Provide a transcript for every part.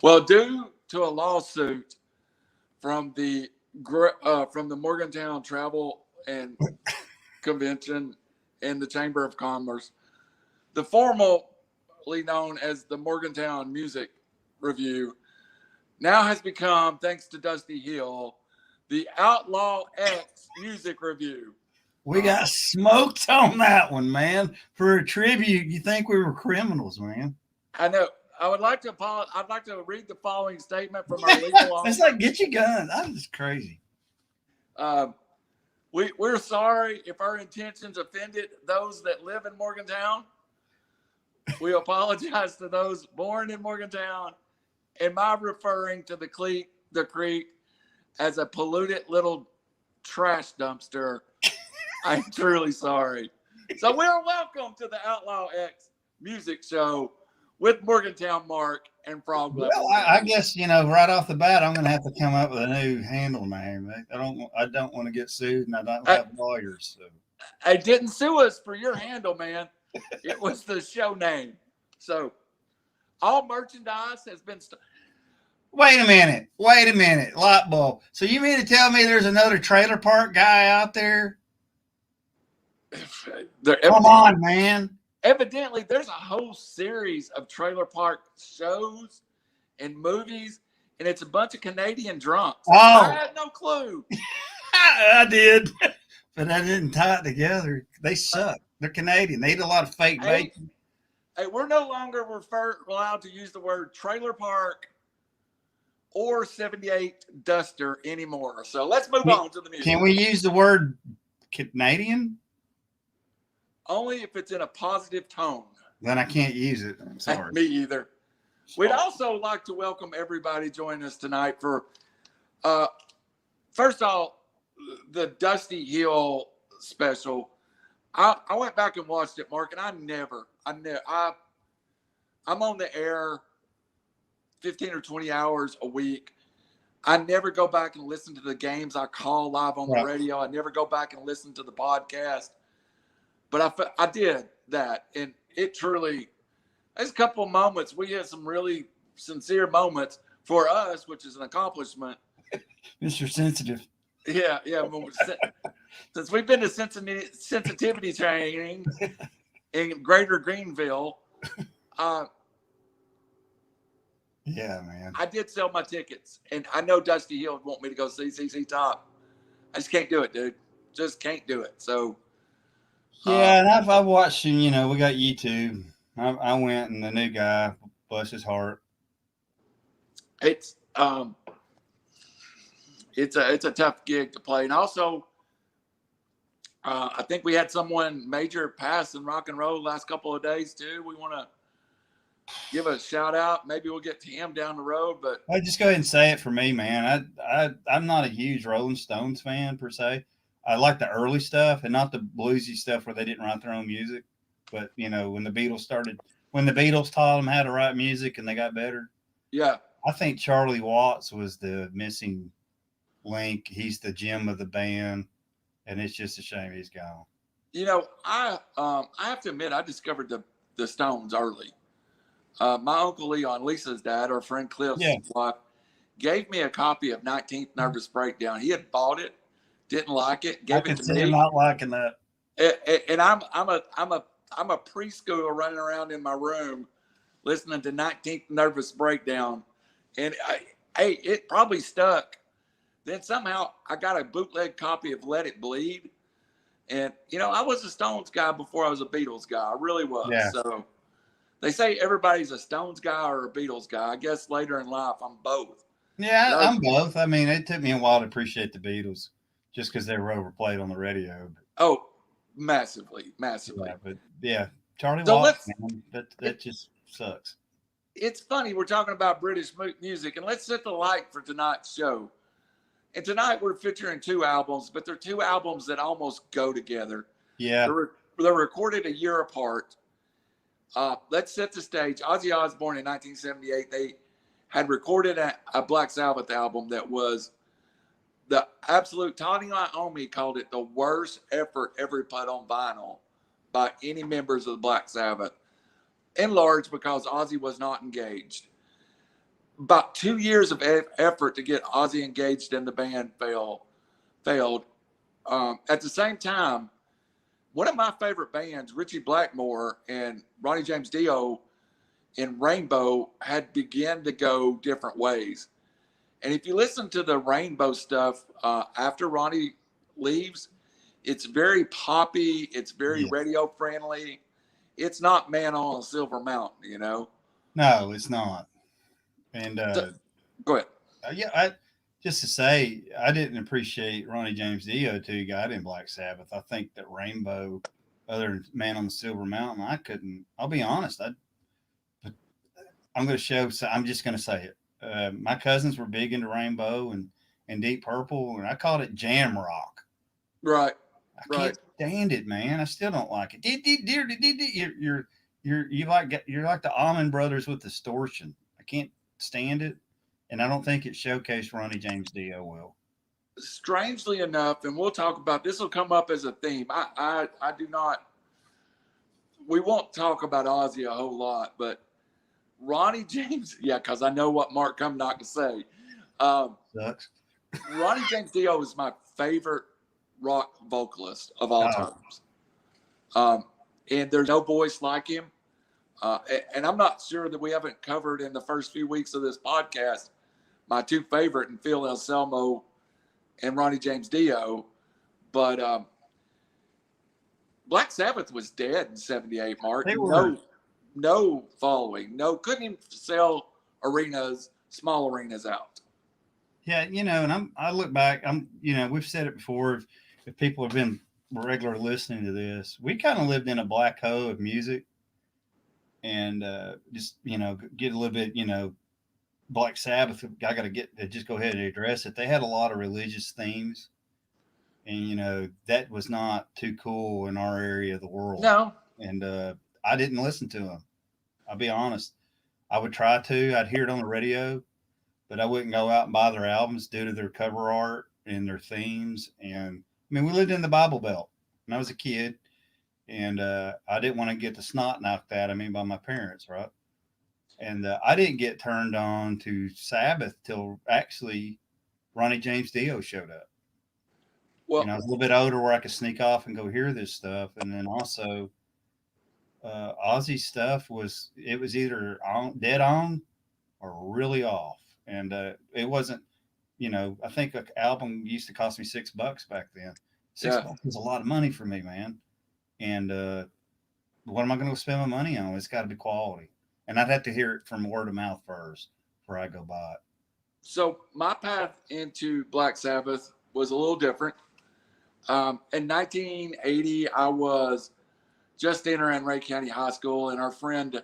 Well, due to a lawsuit from the Morgantown Travel and Convention and the Chamber of Commerce, the formerly known as the Morgantown Music Review now has become, thanks to Dusty Hill, the Outlaw X Music Review. We got smoked on that one, man. For a tribute, you think we were criminals, man. I know. I would like to apologize. I'd like to read the following statement from our legal office. It's like, get your gun. That is crazy. We're sorry if our intentions offended those that live in Morgantown. We apologize to those born in Morgantown. And by referring to the creek as a polluted little trash dumpster, I'm truly sorry. So we're welcome to the Outlaw X Music Show with Morgantown Mark and Frog Level. Well, I guess, right off the bat, I'm going to have to come up with a new handle name. I don't want to get sued, and I don't have lawyers. So. I didn't sue us for your handle, man. It was the show name. So all merchandise has been. Wait a minute. Light bulb. So you mean to tell me there's another trailer park guy out there? Come on, man. Evidently, there's a whole series of trailer park shows and movies, and it's a bunch of Canadian drunks. Oh. I had no clue. I did, but I didn't tie it together. They suck. They're Canadian. They eat a lot of fake bacon. Hey, we're no longer allowed to use the word trailer park or 78 duster anymore. So let's move on to the music. Can we use the word Canadian? Only if it's in a positive tone. Then I can't use it. I'm sorry. Me either. We'd also like to welcome everybody joining us tonight for, first off, the Dusty Hill special. I went back and watched it, Mark, and I'm on the air 15 or 20 hours a week. I never go back and listen to the games I call live on the radio. I never go back and listen to the podcast. But I did that, and it truly, there's a couple of moments. We had some really sincere moments for us, which is an accomplishment. Mr. Sensitive. Yeah. Since we've been to sensitivity training in Greater Greenville, yeah, man. I did sell my tickets, and I know Dusty Hill would want me to go see CC Top. I just can't do it, dude. Just can't do it. So. Yeah, and I've watched him. We got YouTube. I went, and the new guy, bless his heart. It's a tough gig to play, and also, I think we had someone major pass in rock and roll the last couple of days too. We want to give a shout out. Maybe we'll get to him down the road, but I just go ahead and say it for me, man. I'm not a huge Rolling Stones fan per se. I like the early stuff and not the bluesy stuff where they didn't write their own music. But, when the Beatles taught them how to write music and they got better. Yeah. I think Charlie Watts was the missing link. He's the gem of the band, and it's just a shame he's gone. I have to admit, I discovered the Stones early. My Uncle Leon, Lisa's dad, our friend Cliff's wife, gave me a copy of 19th Nervous Breakdown. He had bought it. Didn't like it. Gave it to me. Not liking that. And I'm a preschooler running around in my room, listening to 19th Nervous Breakdown, and it probably stuck. Then somehow I got a bootleg copy of Let It Bleed, and I was a Stones guy before I was a Beatles guy. I really was. Yeah. So they say everybody's a Stones guy or a Beatles guy. I guess later in life I'm both. Yeah, I'm both. I mean, it took me a while to appreciate the Beatles. Just because they were overplayed on the radio. Oh, massively. Yeah, but Charlie Watts, man, that just sucks. It's funny, we're talking about British music, and let's set the light for tonight's show. And tonight we're featuring two albums, but they're two albums that almost go together. Yeah. They're recorded a year apart. Let's set the stage. Ozzy Osbourne in 1978, they had recorded a Black Sabbath album that was the absolute. Tony Iommi called it the worst effort ever put on vinyl by any members of the Black Sabbath, in large because Ozzy was not engaged. about 2 years of effort to get Ozzy engaged in the band failed. At the same time, one of my favorite bands, Richie Blackmore and Ronnie James Dio in Rainbow, had begun to go different ways. And if you listen to the Rainbow stuff after Ronnie leaves, it's very poppy. It's very radio friendly. It's not Man on a Silver Mountain, you know? No, it's not. And go ahead. Just to say, I didn't appreciate Ronnie James Dio till he got in Black Sabbath. I think that Rainbow, other than Man on the Silver Mountain, I couldn't. I'll be honest. I'm going to show. I'm just going to say it. My cousins were big into Rainbow and Deep Purple, and I called it jam rock. Right. I can't stand it, man. I still don't like it. You're like the Allman Brothers with distortion. I can't stand it, and I don't think it showcased Ronnie James Dio well. Strangely enough, and we'll talk about this, will come up as a theme. I do not. We won't talk about Ozzy a whole lot, but Ronnie James, because I know what Mark come not to say. Sucks. Ronnie James Dio is my favorite rock vocalist of all times. And there's no voice like him. And I'm not sure that we haven't covered in the first few weeks of this podcast my two favorite, and Phil Anselmo and Ronnie James Dio. But Black Sabbath was dead in '78, Mark. No following. Couldn't even sell arenas, small arenas out. Yeah, and I look back, we've said it before, if people have been regular listening to this, we kind of lived in a black hole of music, and just get a little bit, Black Sabbath, I got to just go ahead and address it. They had a lot of religious themes, and that was not too cool in our area of the world. No. And I didn't listen to them. I'll be honest. I would try to. I'd hear it on the radio, but I wouldn't go out and buy their albums due to their cover art and their themes. And I mean, we lived in the Bible Belt when I was a kid, and I didn't want to get the snot knocked out of me by my parents, right? And I didn't get turned on to Sabbath till actually Ronnie James Dio showed up. Well, I was a little bit older where I could sneak off and go hear this stuff. And then also Ozzy stuff was either dead on or really off. And it wasn't, I think an album used to cost me $6 back then. $6 was a lot of money for me, man. And what am I going to spend my money on? It's got to be quality. And I'd have to hear it from word of mouth first before I go buy it. So my path into Black Sabbath was a little different. In 1980, I was just entering Ray County High School, and our friend,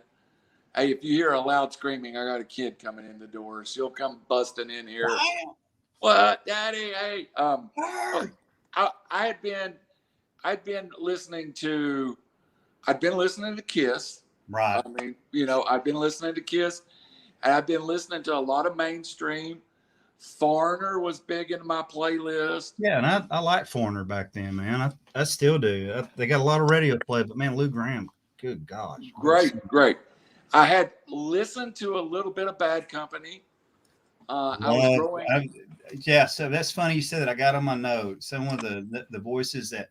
hey, if you hear a loud screaming, I got a kid coming in the door. She'll come busting in here. Wow. What, Daddy? Hey, I'd been listening to Kiss. Right. I mean, I've been listening to Kiss, and I've been listening to a lot of mainstream. Foreigner was big in my playlist. Yeah, and I liked Foreigner back then, man. I still do. They got a lot of radio play, but man, Lou Gramm, good gosh. Great. I had listened to a little bit of Bad Company. I was growing. So that's funny you said that. I got on my note some of the voices that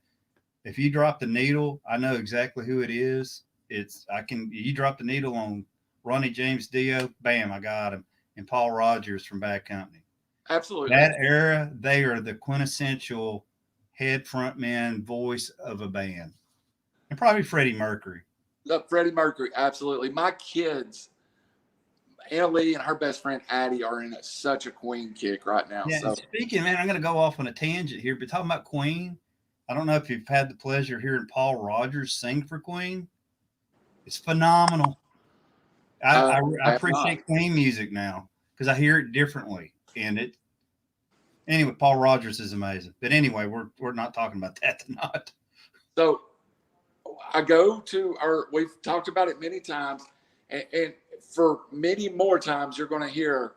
if you drop the needle, I know exactly who it is. You drop the needle on Ronnie James Dio, bam, I got him. And Paul Rodgers from Bad Company. Absolutely. That era, they are the quintessential head frontman voice of a band. And probably Freddie Mercury. Freddie Mercury, absolutely. My kids, Ellie and her best friend Addie, are in such a Queen kick right now. Yeah, so. Speaking, man, I'm going to go off on a tangent here, but talking about Queen, I don't know if you've had the pleasure of hearing Paul Rodgers sing for Queen. It's phenomenal. I appreciate Queen music now because I hear it differently. And anyway, Paul Rodgers is amazing. But anyway, we're not talking about that tonight. So I go to we've talked about it many times, and for many more times, you're going to hear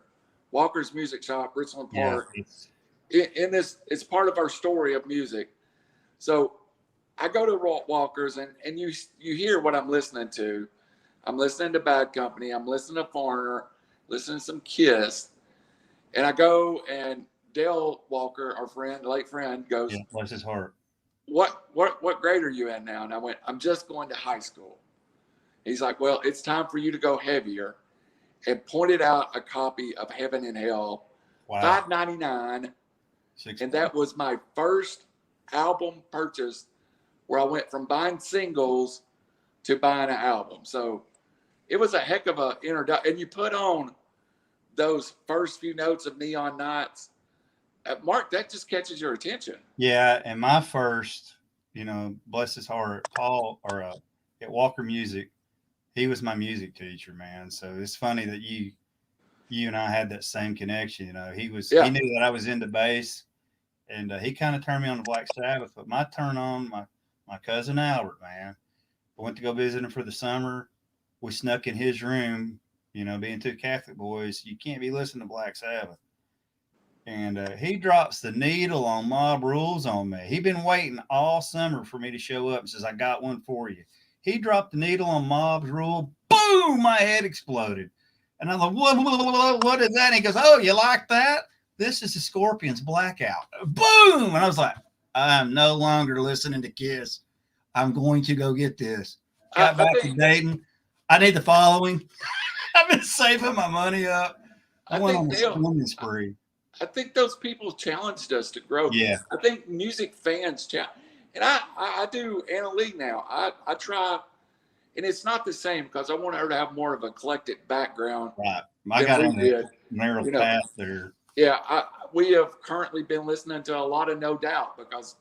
Walker's Music Shop, Richland Park. In this, it's part of our story of music. So I go to Walker's, and you hear what I'm listening to. I'm listening to Bad Company. I'm listening to Foreigner, listening to some Kiss, and I go and Dale Walker, our friend, late friend, goes, Yeah, bless his heart. What grade are you in now? And I went, I'm just going to high school. He's like, well, it's time for you to go heavier, and pointed out a copy of Heaven and Hell, Wow. $5.99, and that was my first album purchase where I went from buying singles to buying an album. So it was a heck of a introduction. And you put on those first few notes of Neon Nights, Mark, that just catches your attention. Yeah, and my first, bless his heart, Paul, or at Walker Music, he was my music teacher, man. So it's funny that you and I had that same connection. He knew that I was into bass, and he kind of turned me on to Black Sabbath. But my turn on, my cousin Albert, man. I went to go visit him for the summer. We snuck in his room, being two Catholic boys. You can't be listening to Black Sabbath. And he drops the needle on Mob Rules on me. He'd been waiting all summer for me to show up and says, I got one for you. He dropped the needle on Mob's Rule. Boom! My head exploded. And I'm like, what is that? And he goes, oh, you like that? This is the Scorpions Blackout. Boom! And I was like, I'm no longer listening to Kiss. I'm going to go get this. Got back to Dayton. I need the following. I've been saving my money up. I went on a spending spree. I think those people challenged us to grow. Yeah. I think music fans and I do Anna Lee now. I try, and it's not the same because I want her to have more of an eclectic background. Right. I got on the narrow path there. Yeah. We have currently been listening to a lot of No Doubt because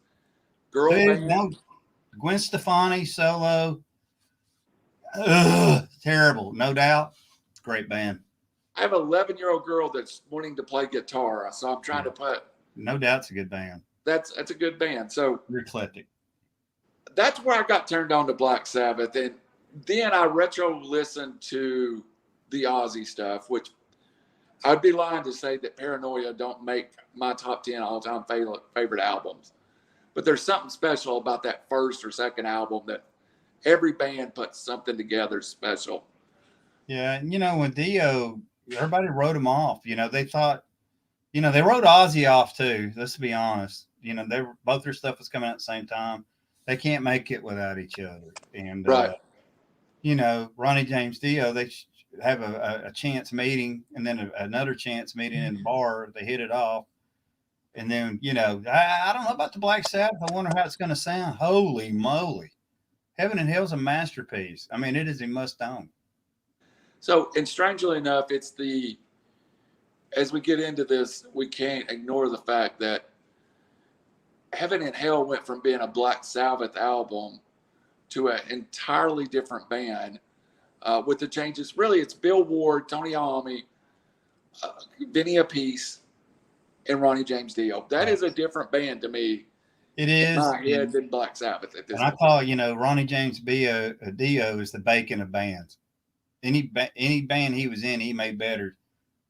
girl band. Gwen Stefani solo. Terrible. No Doubt. Great band. I have an 11-year-old girl that's wanting to play guitar, so I'm trying to put. No Doubt's a good band. That's a good band. So you're eclectic. That's where I got turned on to Black Sabbath, and then I retro listened to the Ozzy stuff, which I'd be lying to say that Paranoia don't make my top 10 all-time favorite albums. But there's something special about that first or second album that every band puts something together special. Yeah, and when Dio, everybody wrote him off. They thought, they wrote Ozzy off too. Let's be honest. Both their stuff was coming out at the same time. They can't make it without each other. And right. Ronnie James Dio, they have a chance meeting and then another chance meeting in the bar. They hit it off. And then, I don't know about the Black Sabbath. I wonder how it's going to sound. Holy moly. Heaven and Hell's a masterpiece. I mean, it is a must-own. So, and strangely enough, as we get into this, we can't ignore the fact that Heaven and Hell went from being a Black Sabbath album to an entirely different band with the changes. Really, it's Bill Ward, Tony Iommi, Vinny Appice, and Ronnie James Dio. That is a different band to me. It is. In my head than Black Sabbath at this point. I call, Ronnie James Dio is the Bacon of bands. Any band he was in, he made better.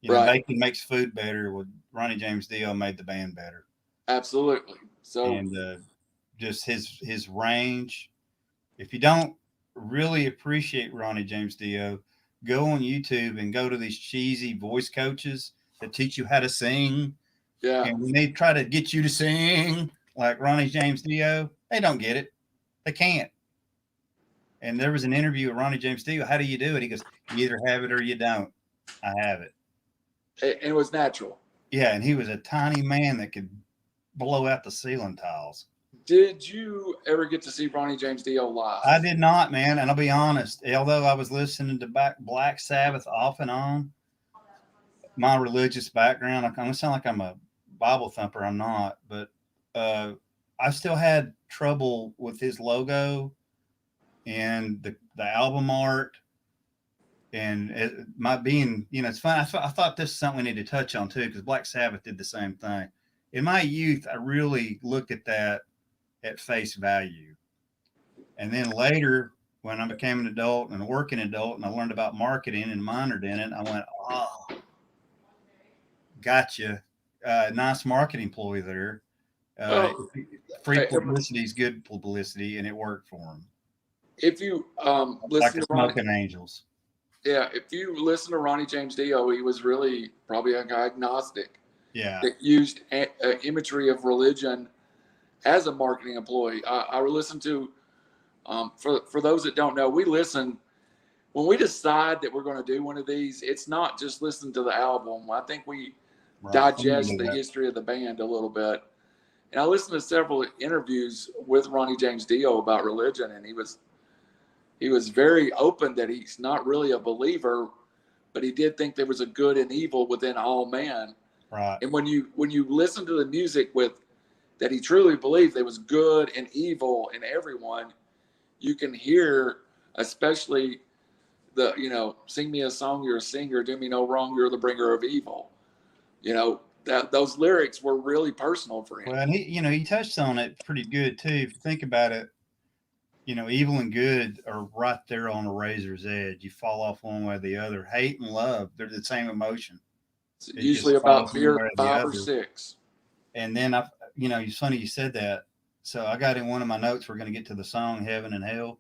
Bacon makes food better. Well, Ronnie James Dio made the band better. Absolutely. So, and just his range. If you don't really appreciate Ronnie James Dio, go on YouTube and go to these cheesy voice coaches that teach you how to sing. Yeah. And when they try to get you to sing like Ronnie James Dio, they don't get it. They can't. And there was an interview with Ronnie James Dio. How do you do it? He goes, you either have it or you don't. I have it. And it was natural. Yeah, and he was a tiny man that could blow out the ceiling tiles. Did you ever get to see Ronnie James Dio live? I did not, man. And I'll be honest, although I was listening to Black Sabbath off and on, my religious background, I'm going to sound like I'm a Bible thumper. I'm not. But I still had trouble with his logo and the album art. And it might being, it's fun. I thought this is something we need to touch on too, because Black Sabbath did the same thing. In my youth, I really looked at that at face value. And then later, when I became an adult and a working adult, and I learned about marketing and minored in it, I went, oh, gotcha. Nice marketing ploy there. Free publicity is good publicity, and it worked for him. If you listen like to Smoking Angels. Yeah, if you listen to Ronnie James Dio, he was really probably an agnostic Yeah. that used imagery of religion as a marketing employee. I listened to, for those that don't know, we listen when we decide that we're going to do one of these. It's not just listen to the album. I think we digest the history of the band a little bit. And I listened to several interviews with Ronnie James Dio about religion, and he was very open that he's not really a believer, but he did think there was a good and evil within all man. Right. And when you listen to the music with that he truly believed there was good and evil in everyone, you can hear, especially the, sing me a song, you're a singer, do me no wrong, you're the bringer of evil. That those lyrics were really personal for him. Well, and he touched on it pretty good too. If you think about it, evil and good are right there on a razor's edge. You fall off one way or the other. Hate and love, they're the same emotion. It's usually about beer 5 or 6. And then it's funny you said that. So I got in one of my notes, we're going to get to the song Heaven and Hell.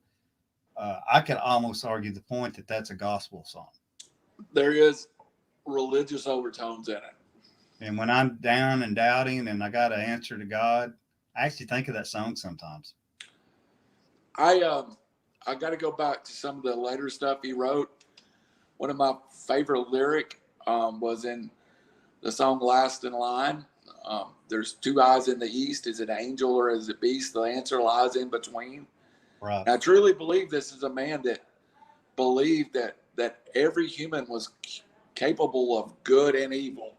I could almost argue the point that that's a gospel song. There is religious overtones in it. And when I'm down and doubting and I got to answer to God, I actually think of that song sometimes. I got to go back to some of the later stuff he wrote. One of my favorite lyric was in the song Last in Line. There's 2 eyes in the east. Is it angel or is it beast? The answer lies in between. Right. And I truly believe this is a man that believed that every human was capable of good and evil.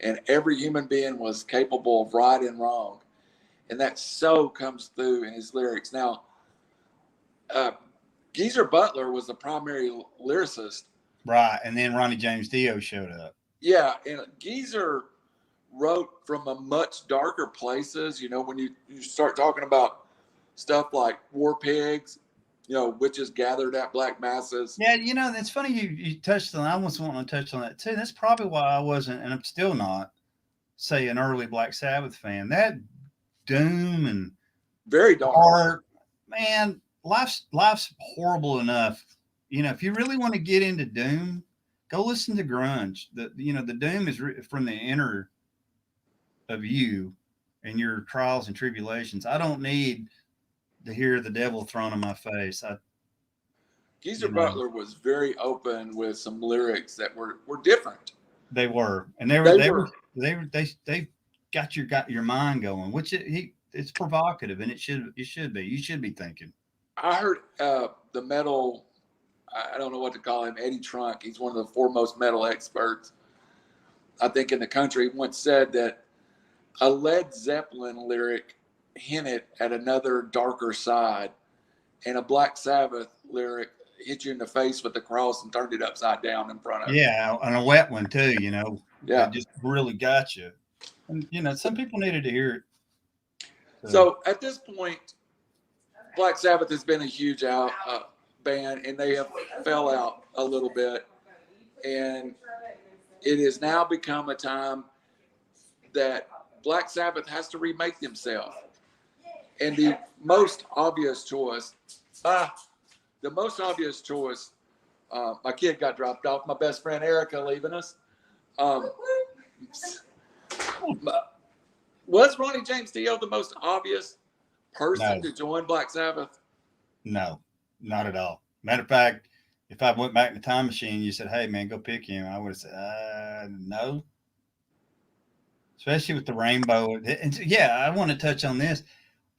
And every human being was capable of right and wrong. And that so comes through in his lyrics. Now, Geezer Butler was the primary lyricist. Right. And then Ronnie James Dio showed up. Yeah. And Geezer wrote from a much darker places. When you start talking about stuff like war pigs, witches gathered at black masses. Yeah, that's funny you touched on. I was wanting to touch on that too. That's probably why I wasn't, and I'm still not, say, an early Black Sabbath fan. That doom and very dark, man. Life's horrible enough. If you really want to get into doom, go listen to grunge. The doom is from the inner of you and your trials and tribulations. I don't need to hear the devil thrown in my face. Geezer Butler was very open with some lyrics that were different. They were, and they got your mind going, which it's provocative, and it should be. You should be thinking. I heard the metal. I don't know what to call him, Eddie Trunk. He's one of the foremost metal experts, I think, in the country. Once said that a Led Zeppelin lyric hinted at another darker side, and a Black Sabbath lyric hit you in the face with the cross and turned it upside down in front of you. Yeah, and a wet one too, Yeah. It just really got you. And some people needed to hear it. So at this point, Black Sabbath has been a huge band, and they have fell out a little bit. And it has now become a time that Black Sabbath has to remake themselves. And the most obvious choice, my kid got dropped off. My best friend Erica leaving us. Was Ronnie James Dio the most obvious person to join Black Sabbath? No, not at all. Matter of fact, if I went back in the time machine, you said, "Hey, man, go pick him," I would have said, "No." Especially with the rainbow. And yeah, I want to touch on this.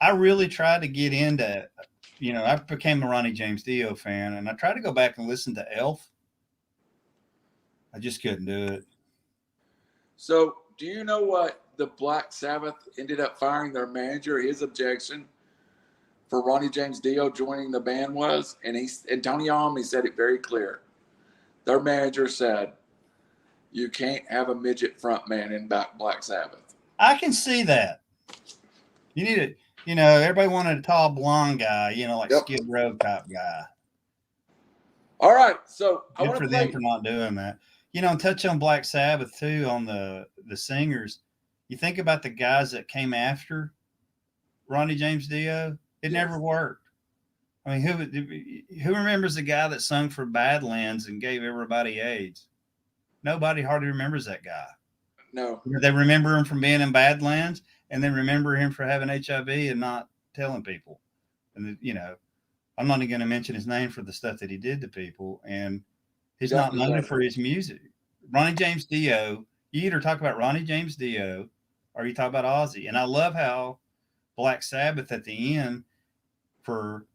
I really tried to get into, I became a Ronnie James Dio fan, and I tried to go back and listen to Elf. I just couldn't do it. So, do you know what the Black Sabbath ended up firing their manager? His objection for Ronnie James Dio joining the band was, and Tony Iommi said it very clear. Their manager said, "You can't have a midget frontman in Black Sabbath." I can see that. You need it. Everybody wanted a tall blonde guy, like Skid Row type guy. All right, so I want to them for not doing that. Touch on Black Sabbath too, on the singers. You think about the guys that came after Ronnie James Dio, it never worked. I mean, who remembers the guy that sung for Badlands and gave everybody AIDS? Nobody hardly remembers that guy. No. They remember him from being in Badlands, and then remember him for having HIV and not telling people. And I'm not even going to mention his name for the stuff that he did to people, and he's not known for his music. Ronnie James Dio. You either talk about Ronnie James Dio or you talk about Ozzy. And I love how Black Sabbath at the end for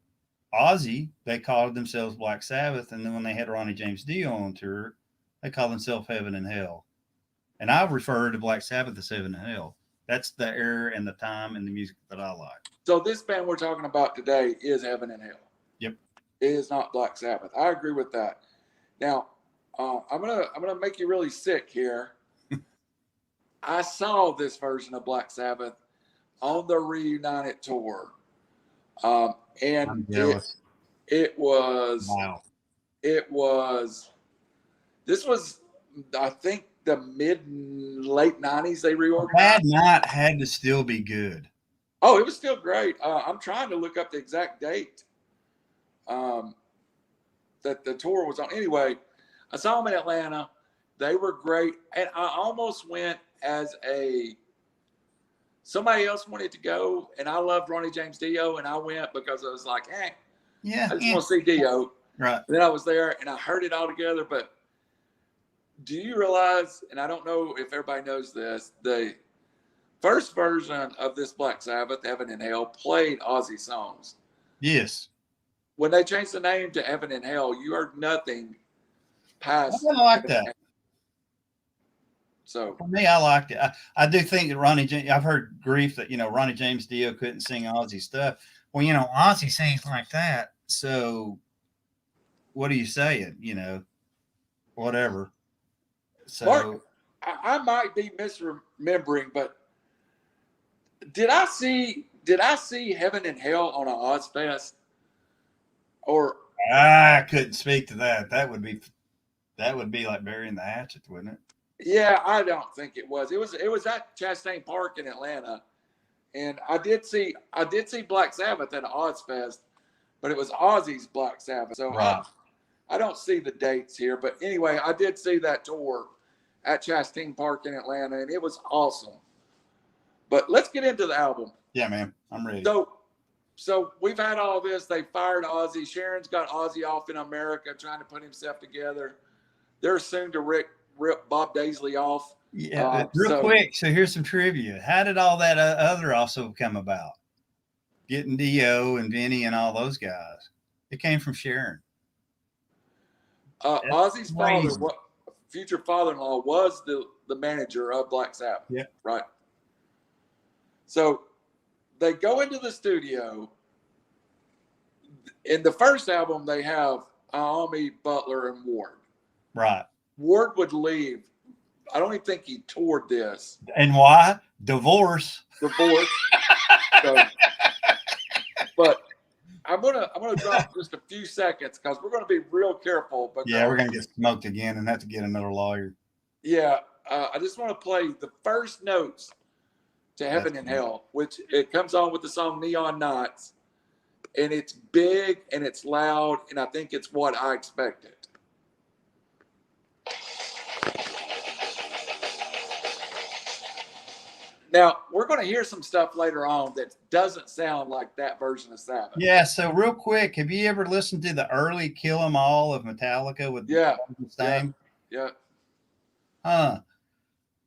Ozzy, they called themselves Black Sabbath, and then when they had Ronnie James Dio on tour, they called themselves Heaven and Hell. And I refer to Black Sabbath as Heaven and Hell. That's the era and the time and the music that I like. So this band we're talking about today is Heaven and Hell. Yep. It is not Black Sabbath. I agree with that. Now, I'm gonna make you really sick here. I saw this version of Black Sabbath on the Reunited tour. And I'm jealous. It was wow. This was, I think, the late 90s they reorganized. Bad Night had to still be good. Oh, it was still great. I'm trying to look up the exact date that the tour was on. Anyway, I saw them in Atlanta. They were great. And I almost went as somebody else wanted to go, and I loved Ronnie James Dio, and I went because I was like, I just want to see Dio. Right. And then I was there, and I heard it all together. But do you realize, and I don't know if everybody knows this, the first version of this Black Sabbath, Heaven and Hell, played Ozzy songs. Yes. When they changed the name to Heaven and Hell, you heard nothing past. I like that. So for me, I liked it. I do think that I've heard grief that, Ronnie James Dio couldn't sing Ozzy stuff. Well, Ozzy sings like that. So what are you saying? Whatever. So Mark, I might be misremembering, but did I see Heaven and Hell on an Ozfest? Or I couldn't speak to that. That would be like burying the hatchet, wouldn't it? Yeah, I don't think it was. It was at Chastain Park in Atlanta, and I did see Black Sabbath at an Ozfest, but it was Ozzy's Black Sabbath. So right. I don't see the dates here, but anyway, I did see that tour at Chastain Park in Atlanta, and it was awesome. But let's get into the album. Yeah, man, I'm ready. So we've had all this. They fired Ozzy. Sharon's got Ozzy off in America trying to put himself together. They're soon to rip Bob Daisley off. Yeah, real quick. So here's some trivia. How did all that other also come about? Getting Dio and Vinny and all those guys. It came from Sharon. Ozzy's father, future father-in-law, was the manager of Black Sabbath. Yeah. Right. So they go into the studio. In the first album, they have Iommi, Butler, and Ward. Right. Ward would leave. I don't even think he toured this. And why? Divorce. So, but I'm gonna drop just a few seconds because we're gonna be real careful. Yeah, we're gonna get smoked again and have to get another lawyer. Yeah, I just want to play the first notes to Heaven and Hell, which it comes on with the song Neon Nights, and it's big and it's loud, and I think it's what I expected. Now, we're going to hear some stuff later on that doesn't sound like that version of Sabbath. Yeah, so real quick, have you ever listened to the early Kill 'Em All of Metallica with Stain? Yeah. Huh.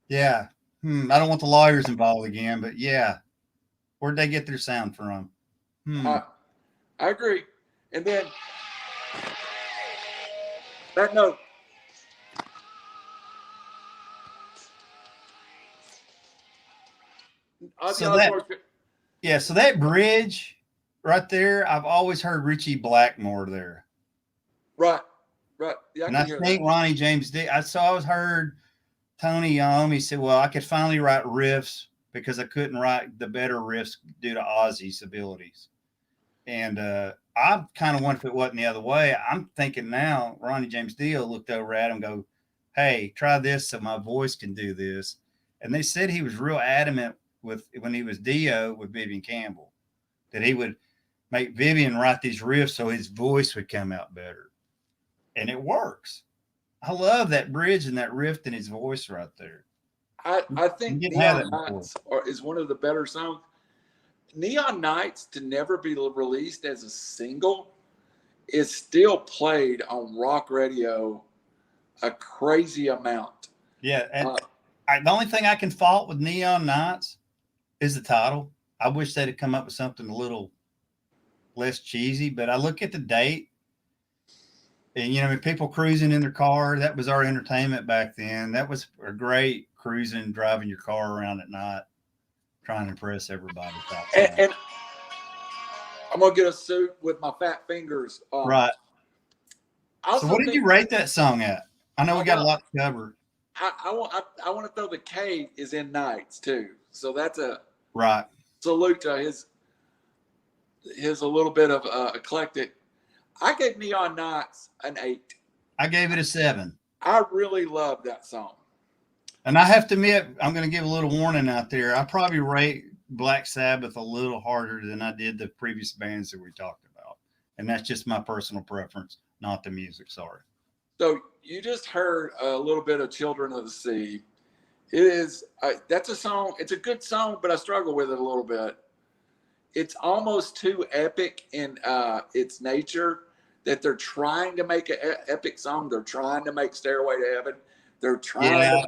Yeah. I don't want the lawyers involved again, but yeah. Where'd they get their sound from? I agree. And then that note. So that bridge right there, I've always heard Richie Blackmore there. Right. Yeah, I think Ronnie James Dio. I always heard Tony Iommi said, well, I could finally write riffs because I couldn't write the better riffs due to Ozzy's abilities. And I kind of wonder if it wasn't the other way. I'm thinking now Ronnie James Dio looked over at him and go, hey, try this so my voice can do this. And they said he was real adamant when he was Dio with Vivian Campbell, that he would make Vivian write these riffs so his voice would come out better. And it works. I love that bridge and that riff in his voice right there. I think You didn't have Neon that before. Nights is one of the better songs. Neon Nights, to never be released as a single, is still played on rock radio a crazy amount. Yeah. And the only thing I can fault with Neon Nights is the title. I wish they'd have come up with something a little less cheesy, but I look at the date and, you know, people cruising in their car, that was our entertainment back then. That was a great cruising, driving your car around at night, trying to impress everybody. And I'm going to get a suit with my fat fingers. Right. So what did you rate that song at? I know we got a lot to cover. I want to throw the K is in Nights too. So that's a right salute to his a little bit of eclectic. I gave Neon Nights an 8. I gave it a 7. I really love that song. And I have to admit, I'm going to give a little warning out there. I probably rate Black Sabbath a little harder than I did the previous bands that we talked about. And that's just my personal preference, not the music. Sorry. So you just heard a little bit of Children of the Sea. It is, that's a song. It's a good song, but I struggle with it a little bit. It's almost too epic in its nature that they're trying to make an epic song. They're trying to make Stairway to Heaven. They're trying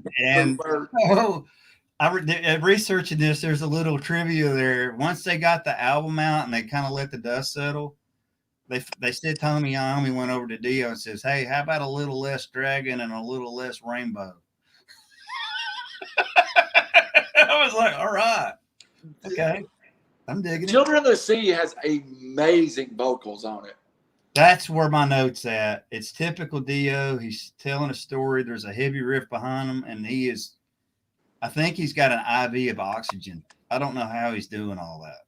researching this, there's a little trivia there. Once they got the album out and they kind of let the dust settle, they said Tommy Iommi went over to Dio and says, "Hey, how about a little less dragon and a little less rainbow?" I was like, all right. Okay. I'm digging it. Children of the Sea has amazing vocals on it. That's where my note's at. It's typical Dio. He's telling a story. There's a heavy riff behind him, and I think he's got an IV of oxygen. I don't know how he's doing all that.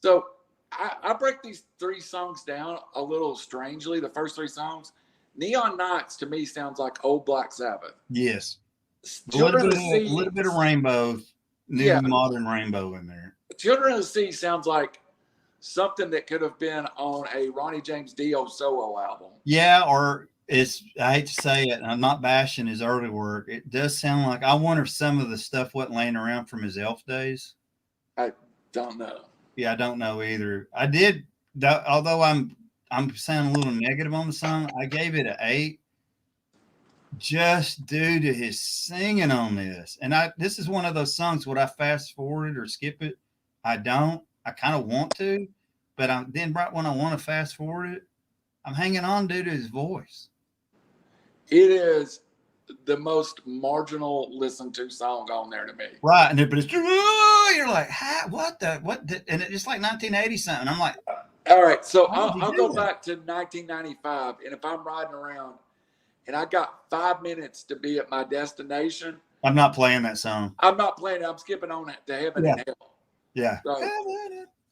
So I break these 3 songs down a little strangely. The first 3 songs, Neon Nights to me sounds like old Black Sabbath. Yes. A little bit of Rainbow, modern Rainbow in there. Children of the Sea sounds like something that could have been on a Ronnie James Dio solo album. Yeah, or I hate to say it, I'm not bashing his early work. It does sound like, I wonder if some of the stuff wasn't laying around from his Elf days. I don't know. Yeah, I don't know either. I did, although I'm sounding a little negative on the song, I gave it an 8 just due to his singing on this. And this is one of those songs, would I fast forward it or skip it? I don't. I kind of want to, but then right when I want to fast forward it, I'm hanging on due to his voice. It is the most marginal listened to song on there to me. Right. But it's, you're like, what? And it's like 1980 something. I'm like, all right. So I'll go back to 1995. And if I'm riding around and I got 5 minutes to be at my destination, I'm not playing that song. I'm not playing it. I'm skipping on it to Heaven and Hell. Yeah. So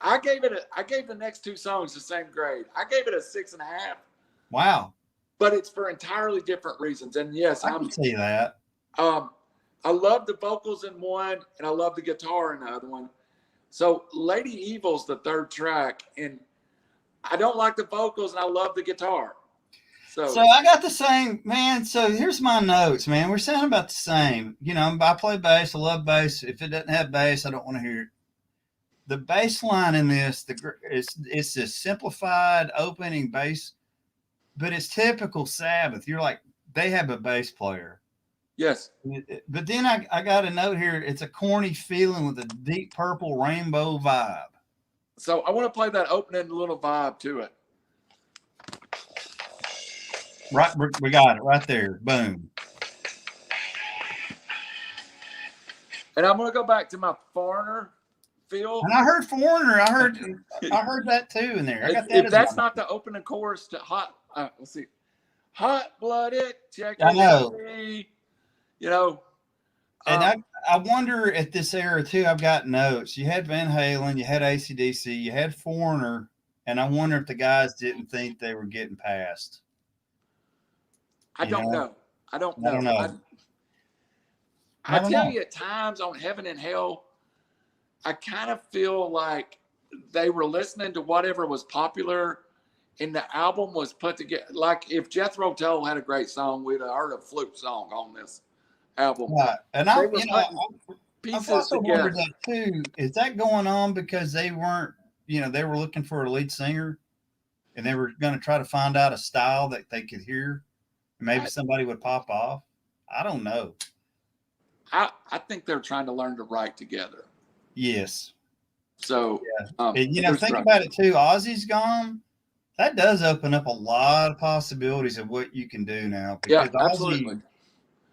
I gave the next 2 songs the same grade. I gave it a 6.5. Wow. But it's for entirely different reasons. And yes, I can see that. I love the vocals in one and I love the guitar in the other one. So Lady Evil's the 3rd track, and I don't like the vocals and I love the guitar. So I got the same, man. So here's my notes, man. We're sounding about the same. You know, I play bass. I love bass. If it doesn't have bass, I don't want to hear it. The bass line in this, it's a simplified opening bass, but it's typical Sabbath. You're like, they have a bass player. Yes. But then I got a note here. It's a corny feeling with a deep purple rainbow vibe. So I want to play that opening little vibe to it. Right, we got it right there. Boom. And I'm going to go back to my Foreigner feel. And I heard Foreigner. I heard that too in there. I got that. If that's not the opening chorus to Hot, let's see, Hot Blooded. Check. I know. You know. And I wonder at this era too. I've got notes. You had Van Halen, you had AC/DC, you had Foreigner, and I wonder if the guys didn't think they were getting past. I don't know. I don't know. I tell you, at times on Heaven and Hell, I kind of feel like they were listening to whatever was popular, and the album was put together. Like if Jethro Tull had a great song, we'd have heard a flute song on this album. Right. And They I, were you know, putting I've pieces also together. wondered that too. Is that going on because they weren't, they were looking for a lead singer and they were going to try to find out a style that they could hear? Maybe somebody would pop off. I don't know. I think they're trying to learn to write together. Yes. So, And, think about it too. Ozzy's gone. That does open up a lot of possibilities of what you can do now. Because absolutely. Ozzy,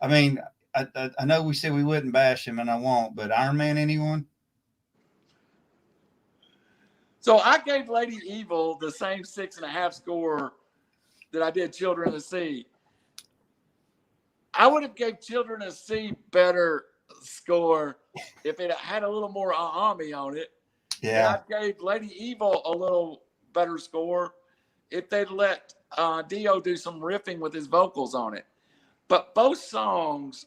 I mean, I know we said we wouldn't bash him, and I won't, but Iron Man, anyone? So I gave Lady Evil the same 6.5 score that I did Children of the Sea. I would have gave Children of the Sea better score if it had a little more me on it. Yeah. And I gave Lady Evil a little better score if they'd let Dio do some riffing with his vocals on it. But both songs,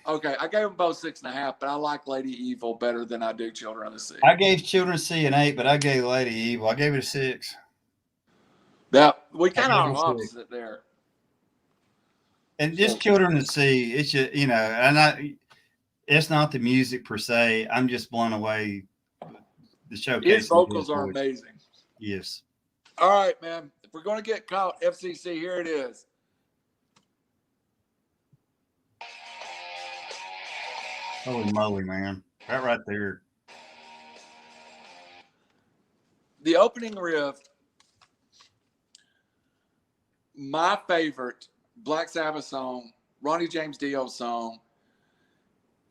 okay, I gave them both 6.5, but I like Lady Evil better than I do Children of the Sea. I gave Children of the Sea an 8, but I gave Lady Evil. I gave it a 6. Yeah, we kind of are opposite there. And just Children of the Sea, it's just, and it's not the music per se. I'm just blown away. The showcase. His vocals are amazing. Yes. All right, man. If we're going to get caught, FCC, here it is. Holy moly, man. Right there. The opening riff, my favorite Black Sabbath song, Ronnie James Dio song,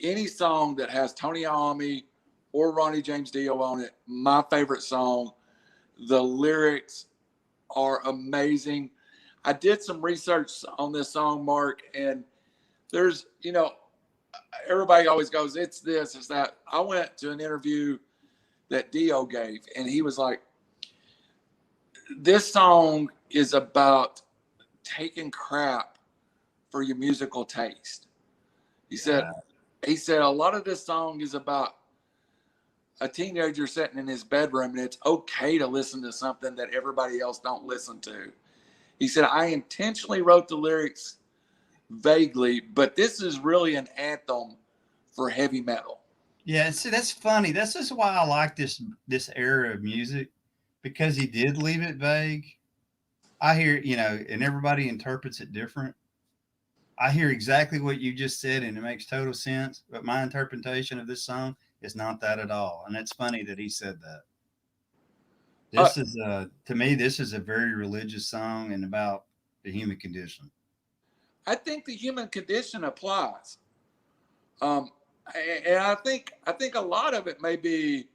any song that has Tony Iommi or Ronnie James Dio on it, my favorite song. The lyrics are amazing. I did some research on this song, Mark, and there's, everybody always goes, it's this, it's that. I went to an interview that Dio gave, and he was like, this song is about taking crap for your musical taste. He said a lot of this song is about a teenager sitting in his bedroom, and it's okay to listen to something that everybody else don't listen to. He said, I intentionally wrote the lyrics vaguely, but this is really an anthem for heavy metal. Yeah, see, that's funny. That's just why I like this era of music, because he did leave it vague. I hear, and everybody interprets it different. I hear exactly what you just said, and it makes total sense. But my interpretation of this song is not that at all. And it's funny that he said that. This is, to me, this is a very religious song and about the human condition. I think the human condition applies. And I think a lot of it may be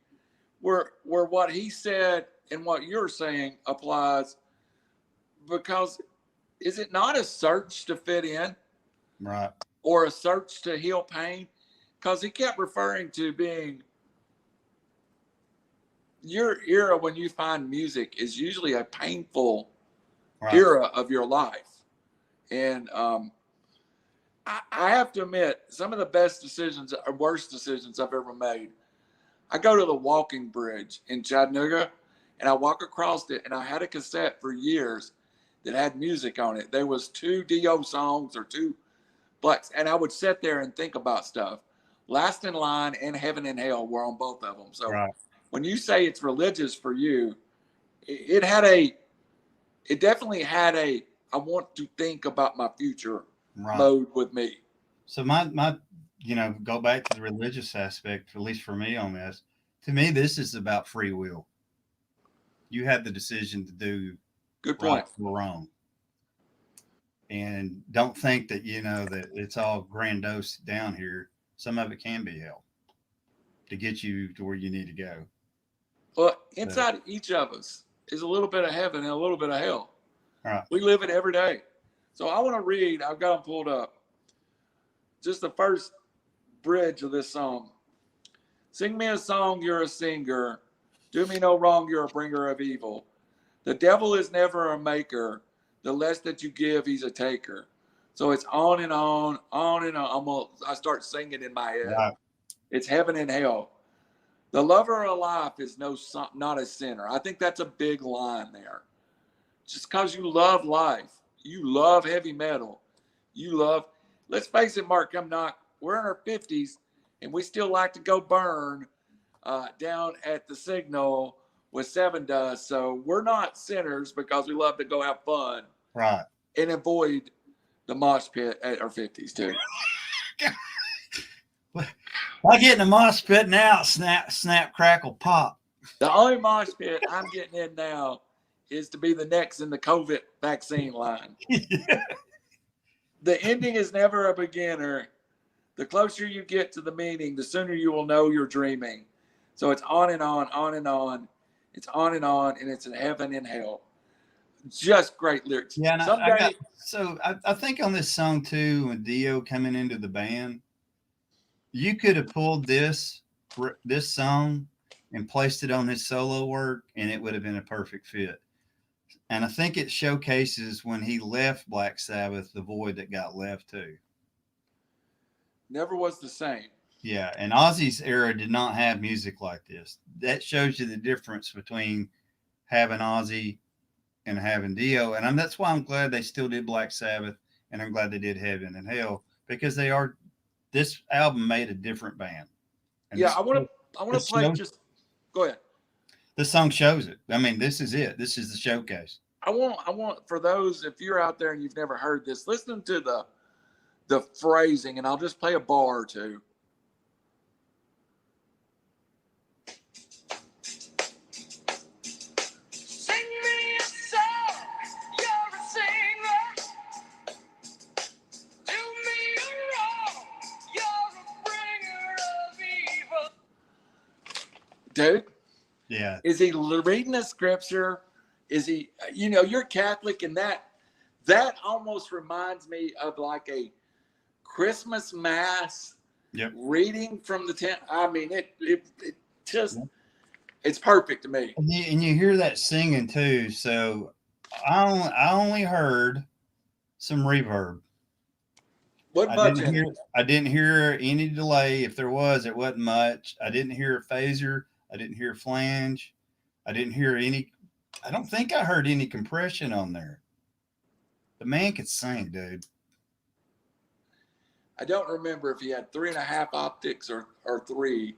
where what he said and what you're saying applies, because is it not a search to fit in? Right. Or a search to heal pain? Because he kept referring to being your era when you find music is usually a painful era of your life. And I have to admit, some of the best decisions or worst decisions I've ever made. I go to the walking bridge in Chattanooga, and I walk across it, and I had a cassette for years that had music on it. There was 2 Dio songs or 2 Blacks, and I would sit there and think about stuff. Last in Line and Heaven and Hell were on both of them. So when you say it's religious for you, it definitely had a I want to think about my future mode with me. So my go back to the religious aspect, at least for me on this. To me, this is about free will. You have the decision to do good point or wrong. And don't think that, that it's all grandiose down here. Some of it can be hell to get you to where you need to go. Well, inside each of us is a little bit of heaven and a little bit of hell. All right. We live it every day. So I want to read, I've got them pulled up, just the first bridge of this song. Sing me a song, you're a singer. Do me no wrong, you're a bringer of evil. The devil is never a maker. The less that you give, he's a taker. So it's on and on, on and on. I start singing in my head. Right. It's heaven and hell. The lover of life is not a sinner. I think that's a big line there. Just because you love life, you love heavy metal, you love, let's face it, Mark, we're in our 50s and we still like to go burn down at the Signal with Seven Dust. So we're not sinners because we love to go have fun. Right. And avoid the mosh pit at our 50s too. I get in the mosh pit now, snap, crackle, pop. The only mosh pit I'm getting in now is to be the next in the COVID vaccine line. Yeah. The ending is never a beginner. The closer you get to the meaning, the sooner you will know you're dreaming. So it's on and on, on and on. It's on and on, and it's in heaven and hell. Just great lyrics. Yeah, and I think on this song too, when Dio coming into the band, you could have pulled this song and placed it on his solo work, and it would have been a perfect fit. And I think it showcases when he left Black Sabbath, the void that got left too. Never was the same. Yeah, and Ozzy's era did not have music like this. That shows you the difference between having Ozzy and having Dio. And that's why I'm glad they still did Black Sabbath, and I'm glad they did Heaven and Hell, because this album made a different band. And yeah, I want to play just go ahead. This song shows it. I mean, this is it. This is the showcase. I want for those, if you're out there and you've never heard this, listen to the phrasing, and I'll just play a bar or two. Sing me a song, you're a singer. Do me a wrong, you're a bringer of evil. Dude. Yeah. Is he reading the scripture? Is he, you're Catholic, and that almost reminds me of like a Christmas mass. Yep. Reading from the tent. I mean, it just, it's perfect to me. And you hear that singing too. So I only heard some reverb. I didn't hear any delay. If there was, it wasn't much. I didn't hear a phaser. I didn't hear flange. I didn't hear any. I don't think I heard any compression on there. The man could sing, dude. I don't remember if he had 3.5 optics or 3.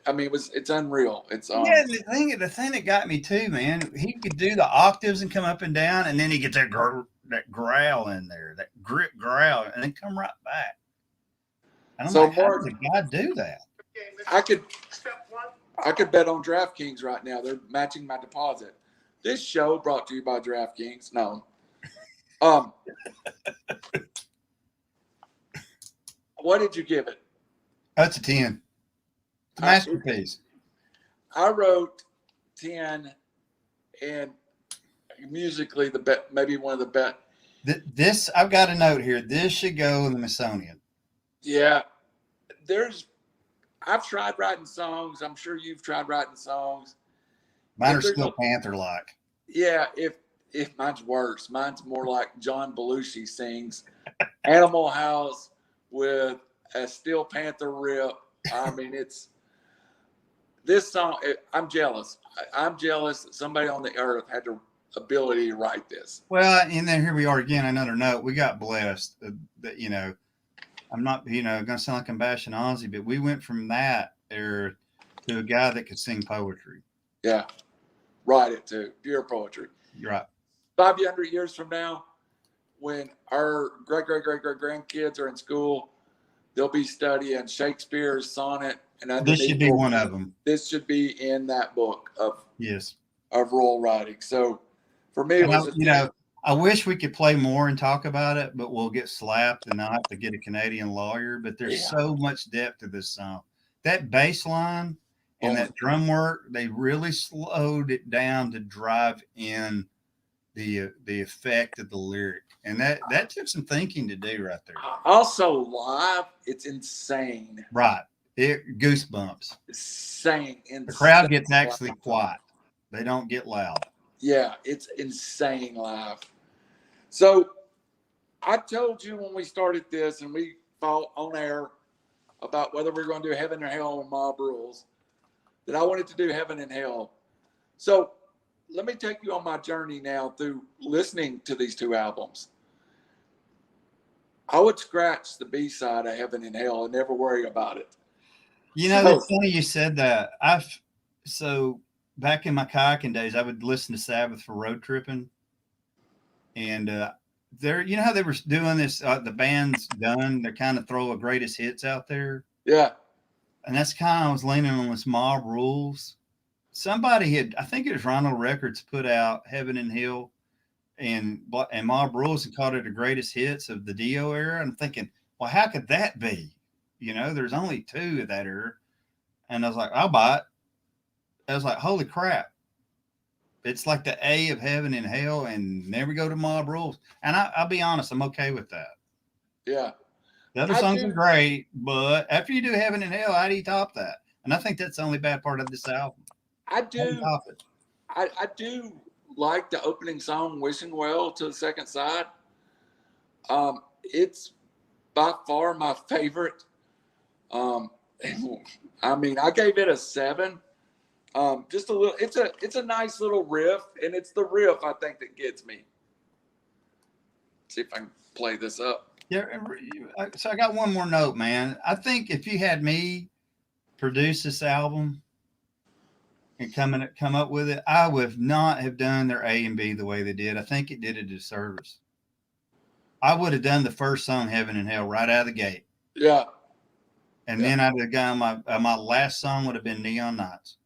I mean, it's unreal. It's yeah. The thing that got me too, man. He could do the octaves and come up and down, and then he gets that growl in there, that grit growl, and then come right back. I don't know how does a guy do that. I could bet on DraftKings right now. They're matching my deposit. This show brought to you by DraftKings. No. What did you give it? That's a 10. It's a masterpiece. I wrote 10, and musically maybe one of the best. This I've got a note here. This should go in the Smithsonian. Yeah, I've tried writing songs. I'm sure you've tried writing songs. Mine are still Panther-like. Yeah, if mine's worse. Mine's more like John Belushi sings Animal House with a Steel Panther rip. I mean, it's this song. I'm jealous. I'm jealous that somebody on the earth had the ability to write this. Well, and then here we are again. Another note. We got blessed that, I'm not, going to sound like I'm bashing Ozzy, but we went from that era to a guy that could sing poetry. Yeah. Write it too. Pure poetry. You're right. 500 years from now, when our great grandkids are in school, they'll be studying Shakespeare's sonnet, and this should be one of them. This should be in that book of royal writing. So for me, I wish we could play more and talk about it, but we'll get slapped and I'll have to get a Canadian lawyer. But there's so much depth to this song. That bass line and that drum work, they really slowed it down to drive in the effect of the lyric. And that took some thinking to do right there. Also live, it's insane. Right. Goosebumps. Insane. The crowd gets actually quiet. They don't get loud. Yeah, it's insane live. So I told you when we started this and we fought on air about whether we were going to do Heaven or Hell on Mob Rules. that I wanted to do Heaven and Hell. So let me take you on my journey now through listening to these two albums. I would scratch the B-side of Heaven and Hell and never worry about it. You know, So- it's funny you said that. So back in my kayaking days, I would listen to Sabbath for road tripping. And you know how they were doing this, the band's done, they're kind of throw a greatest hits out there. Yeah. And that's kind of, I was leaning on this Mob Rules. Somebody had, I think it was Ronald Records, put out Heaven and Hell and Mob Rules and called it the greatest hits of the Dio era. I'm thinking, well, how could that be? You know, there's only two of that era. And I was like, I'll buy it. I was like, holy crap. It's like the A of Heaven and Hell, and never go to Mob Rules. And I'll be honest, I'm okay with that. Yeah. The other songs are great, but after you do Heaven and Hell, how do you top that? And I think that's the only bad part of this album. I do like the opening song, Wishing Well, to the second side. It's by far my favorite. I mean, I gave it a 7. Just a little, it's a nice little riff, and it's the riff I think that gets me. Let's see if I can play this up. Yeah, so I got one more note, man. I think if you had me produce this album and come up with it, I would not have done their A and B the way they did. I think it did a disservice. I would have done the first song, Heaven and Hell, right out of the gate. Yeah. And then I'd have gone, my last song would have been Neon Nights.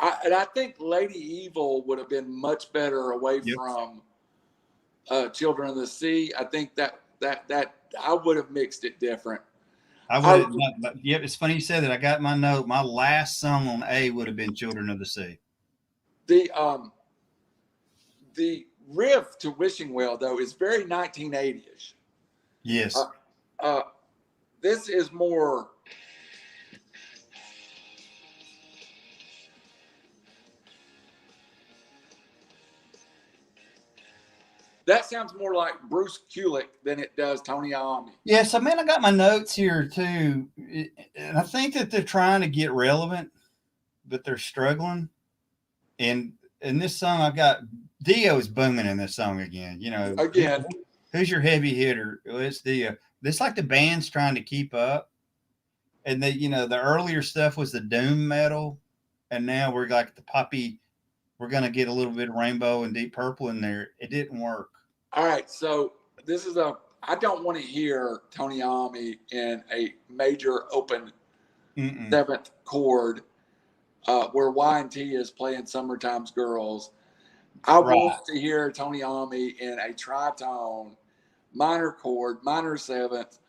I think Lady Evil would have been much better away from Children of the Sea. I think that I would have mixed it different. I would have. Yeah, it's funny you said that. I got my note. My last song on A would have been Children of the Sea. The riff to Wishing Well, though, is very 1980ish. Yes. This is more. That sounds more like Bruce Kulick than it does Tony Iommi. Yeah, so man, I got my notes here too, and I think that they're trying to get relevant, but they're struggling. And in this song, I've got Dio is booming in this song again. You know, Again. Who's your heavy hitter? Well, it's Dio. It's like the band's trying to keep up, and the earlier stuff was the doom metal, and now we're like the poppy. We're gonna get a little bit of Rainbow and Deep Purple in there. It didn't work. All right, so this is I don't want to hear Tony Iommi in a major open seventh chord where Y&T is playing Summertime's Girls. I want to hear Tony Iommi in a tritone, minor chord, minor seventh,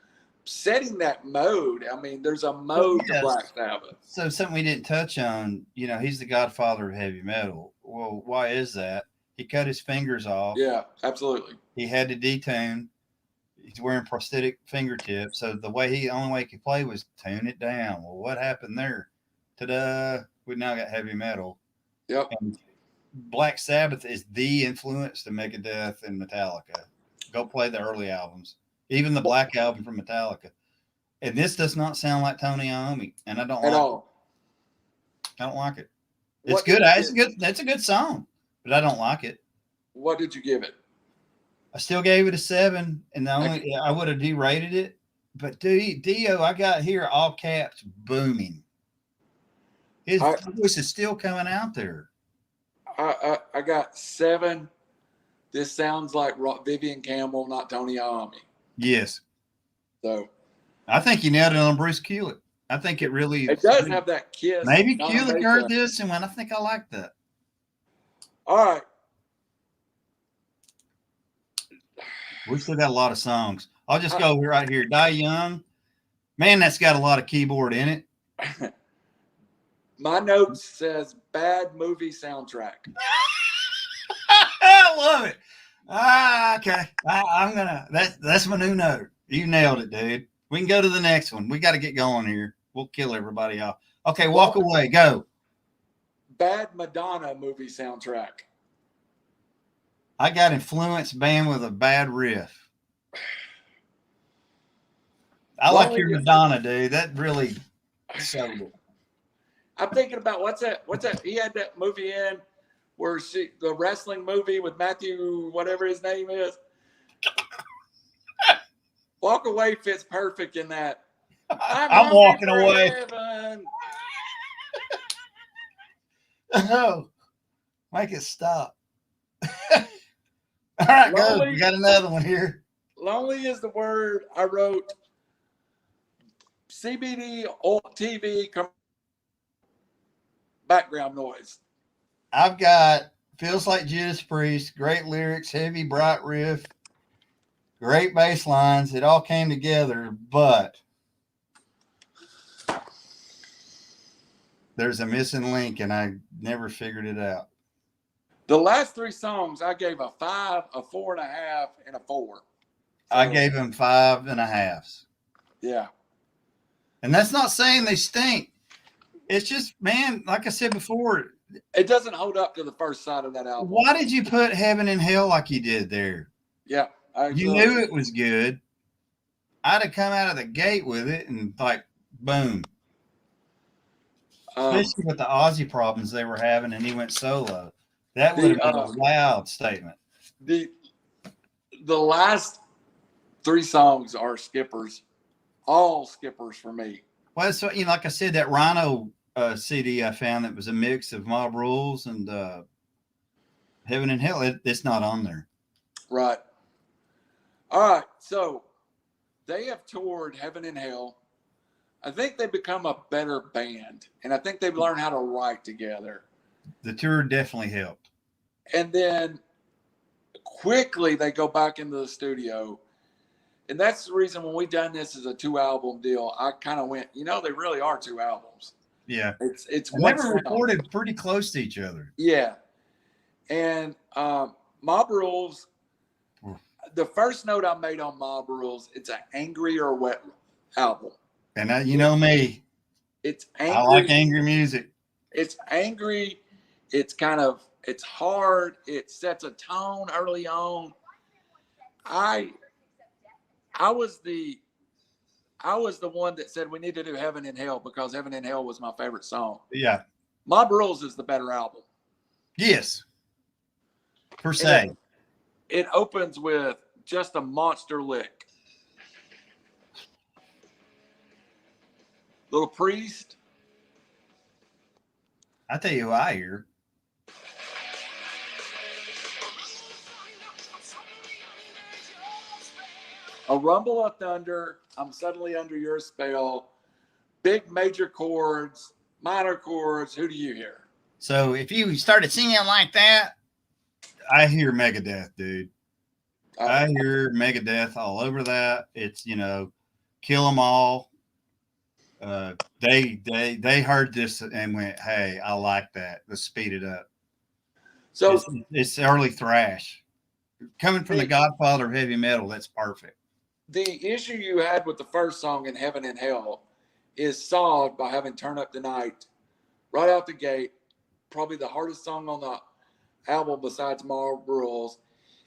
setting that mode. I mean, there's a mode to Black Sabbath. So something we didn't touch on, he's the godfather of heavy metal. Well, why is that? He cut his fingers off. Yeah, absolutely. He had to detune. He's wearing prosthetic fingertips. So the only way he could play was tune it down. Well, what happened there? Ta-da! We now got heavy metal. Yep. And Black Sabbath is the influence to Megadeth and Metallica. Go play the early albums, even the Black album from Metallica. And this does not sound like Tony Iommi, and I don't At like all. it. I don't like it. It's good. It's good. That's a good song, but I don't like it. What did you give it? I still gave it a 7, and I would have derated it. But Dio, I got here all caps booming. His voice is still coming out there. I got 7. This sounds like Vivian Campbell, not Tony Iommi. Yes. So I think you nailed it on Bruce Kulick. I think it really. It does have that Kiss. Maybe Kulick heard this and went, I think I like that. All right. We still got a lot of songs. I'll just go right here. Die Young. Man, that's got a lot of keyboard in it. My notes says bad movie soundtrack. I love it. Okay. That's my new note. You nailed it, dude. We can go to the next one. We got to get going here. We'll kill everybody off. Okay, walk away. Go. Bad Madonna movie soundtrack. I got Influence band with a bad riff. I like your Madonna, dude. That really sold it. I'm thinking about what's that? He had that movie in where the wrestling movie with Matthew, whatever his name is. Walk Away fits perfect in that. I'm walking away. Heaven. No, make it stop. All right, go. We got another one here. Lonely is the word. I wrote CBD or TV background noise. I've got Feels Like Judas Priest, great lyrics, heavy, bright riff, great bass lines. It all came together, but there's a missing link, and I never figured it out. The last three songs, I gave a 5, a 4.5, and a 4. So, I gave them 5.5s. Yeah. And that's not saying they stink. It's just, man, like I said before, it doesn't hold up to the first side of that album. Why did you put Heaven and Hell like you did there? Yeah. You knew it was good. I'd have come out of the gate with it and like, boom. Especially with the Ozzy problems they were having, and he went solo. That would have been a loud statement. The last three songs are skippers, all skippers for me. Well, so like I said, that Rhino CD I found that was a mix of Mob Rules and Heaven and Hell. It's not on there. Right. All right. So they have toured Heaven and Hell. I think they've become a better band, and I think they've learned how to write together. The tour definitely helped. And then quickly they go back into the studio. And that's the reason when we done this as a 2-album deal, I kind of went, they really are 2 albums. Yeah. It's one sound. Recorded pretty close to each other. Yeah. And Mob Rules, the first note I made on Mob Rules, it's an angry or wet album. And you know me. It's angry. I like angry music. It's angry. It's it's hard. It sets a tone early on. I was the one that said we need to do Heaven and Hell because Heaven and Hell was my favorite song. Yeah. Mob Rules is the better album. Yes. Per se. It opens with just a monster lick. Little Priest. I tell you who I hear. A rumble of thunder. I'm suddenly under your spell. Big major chords, minor chords. Who do you hear? So if you started singing like that, I hear Megadeth, dude. I hear Megadeth all over that. It's Kill 'Em All. They heard this and went, "Hey, I like that. Let's speed it up." So it's early thrash. Coming from the godfather of heavy metal, that's perfect. The issue you had with the first song in Heaven and Hell is solved by having Turn Up the Night right out the gate. Probably the hardest song on the album besides Mob Rules.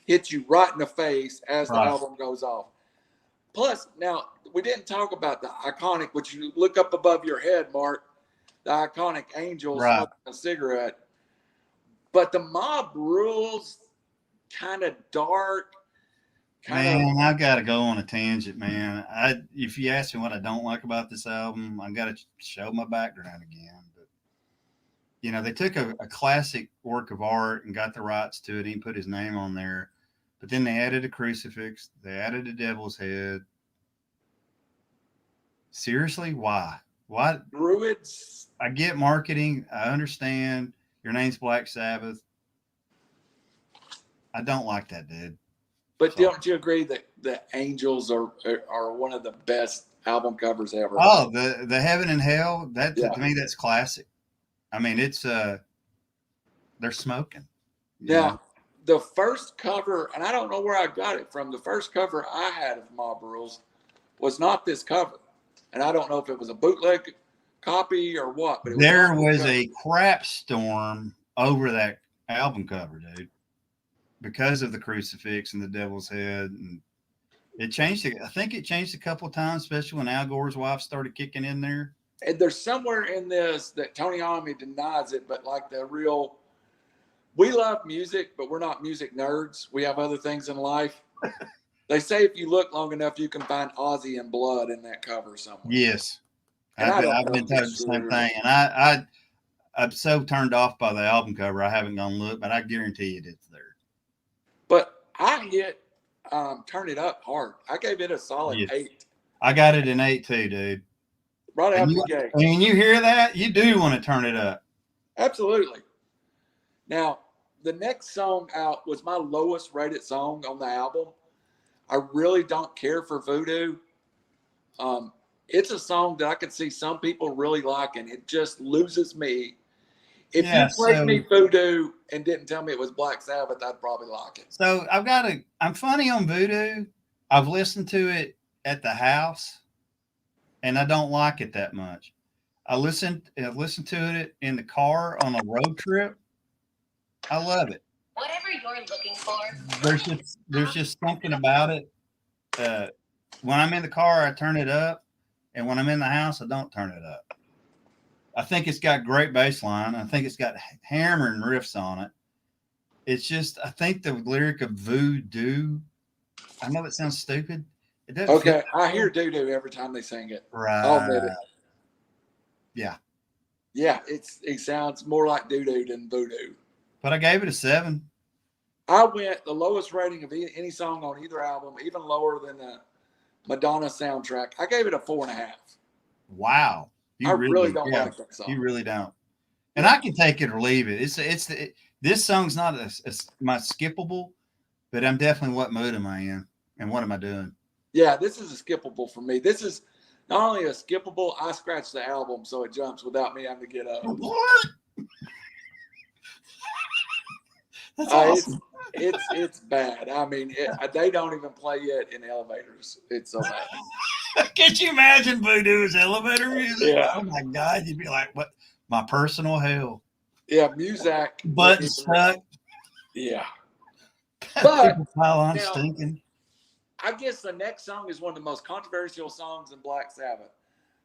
Hits you right in the face as the album goes off. Plus, now, we didn't talk about the iconic, which you look up above your head, Mark, the iconic Angel smoking a cigarette. But the Mob Rules, kind of dark. I got to go on a tangent, man. If you ask me what I don't like about this album, I got to show my background again. But, they took a classic work of art and got the rights to it. He put his name on there. But then they added a crucifix. They added a devil's head. Seriously? Why? Why? Druids. I get marketing. I understand. Your name's Black Sabbath. I don't like that, dude. But don't you agree that the Angels are one of the best album covers ever? Oh, the Heaven and Hell. To me, that's classic. I mean, it's they're smoking. Now, the first cover, and I don't know where I got it from. The first cover I had of Mob Rules was not this cover, and I don't know if it was a bootleg copy or what. But there was a crap storm over that album cover, dude, because of the crucifix and the devil's head, and it changed. I think it changed a couple of times, especially when Al Gore's wife started kicking in there. And there's somewhere in this that Tony Iommi denies it, but like we love music, but we're not music nerds. We have other things in life. They say if you look long enough, you can find Ozzy and Blood in that cover somewhere. Yes. And I've been told the same thing. And I'm so turned off by the album cover. I haven't gone look, but I guarantee it's there. But I hit Turn It Up hard. I gave it a solid 8. I got it in 8 too, dude. Right out the gate. And you hear that, you do want to turn it up. Absolutely. Now, the next song out was my lowest rated song on the album. I really don't care for Voodoo. It's a song that I could see some people really liking. It just loses me. If you played me Voodoo and didn't tell me it was Black Sabbath, I'd probably like it. So I'm funny on Voodoo. I've listened to it at the house, and I don't like it that much. I listened to it in the car on a road trip. I love it. Whatever you're looking for. There's just something about it. When I'm in the car, I turn it up, and when I'm in the house, I don't turn it up. I think it's got great bass line. I think it's got hammering riffs on it. It's just, I think the lyric of Voodoo, I know it sounds stupid. It doesn't. Okay, I hear doo-doo every time they sing it. Right. I'll admit it. Yeah. Yeah, it sounds more like doo-doo than Voodoo. But I gave it a 7. I went the lowest rating of any song on either album, even lower than the Madonna soundtrack. I gave it a 4.5. Wow. I really don't like that song. You really don't. And I can take it or leave it. This song's not my skippable, but I'm definitely what mood am I in and what am I doing? Yeah, this is a skippable for me. This is not only a skippable, I scratched the album so it jumps without me having to get up. What? That's awesome. It's bad. I mean, they don't even play it in elevators. It's so bad. Can you imagine Voodoo's elevator music? Yeah. Oh my God, you'd be like, "What? My personal hell." Yeah, Muzak. Butt stuck. Yeah. But pile on stinking. I guess the next song is one of the most controversial songs in Black Sabbath.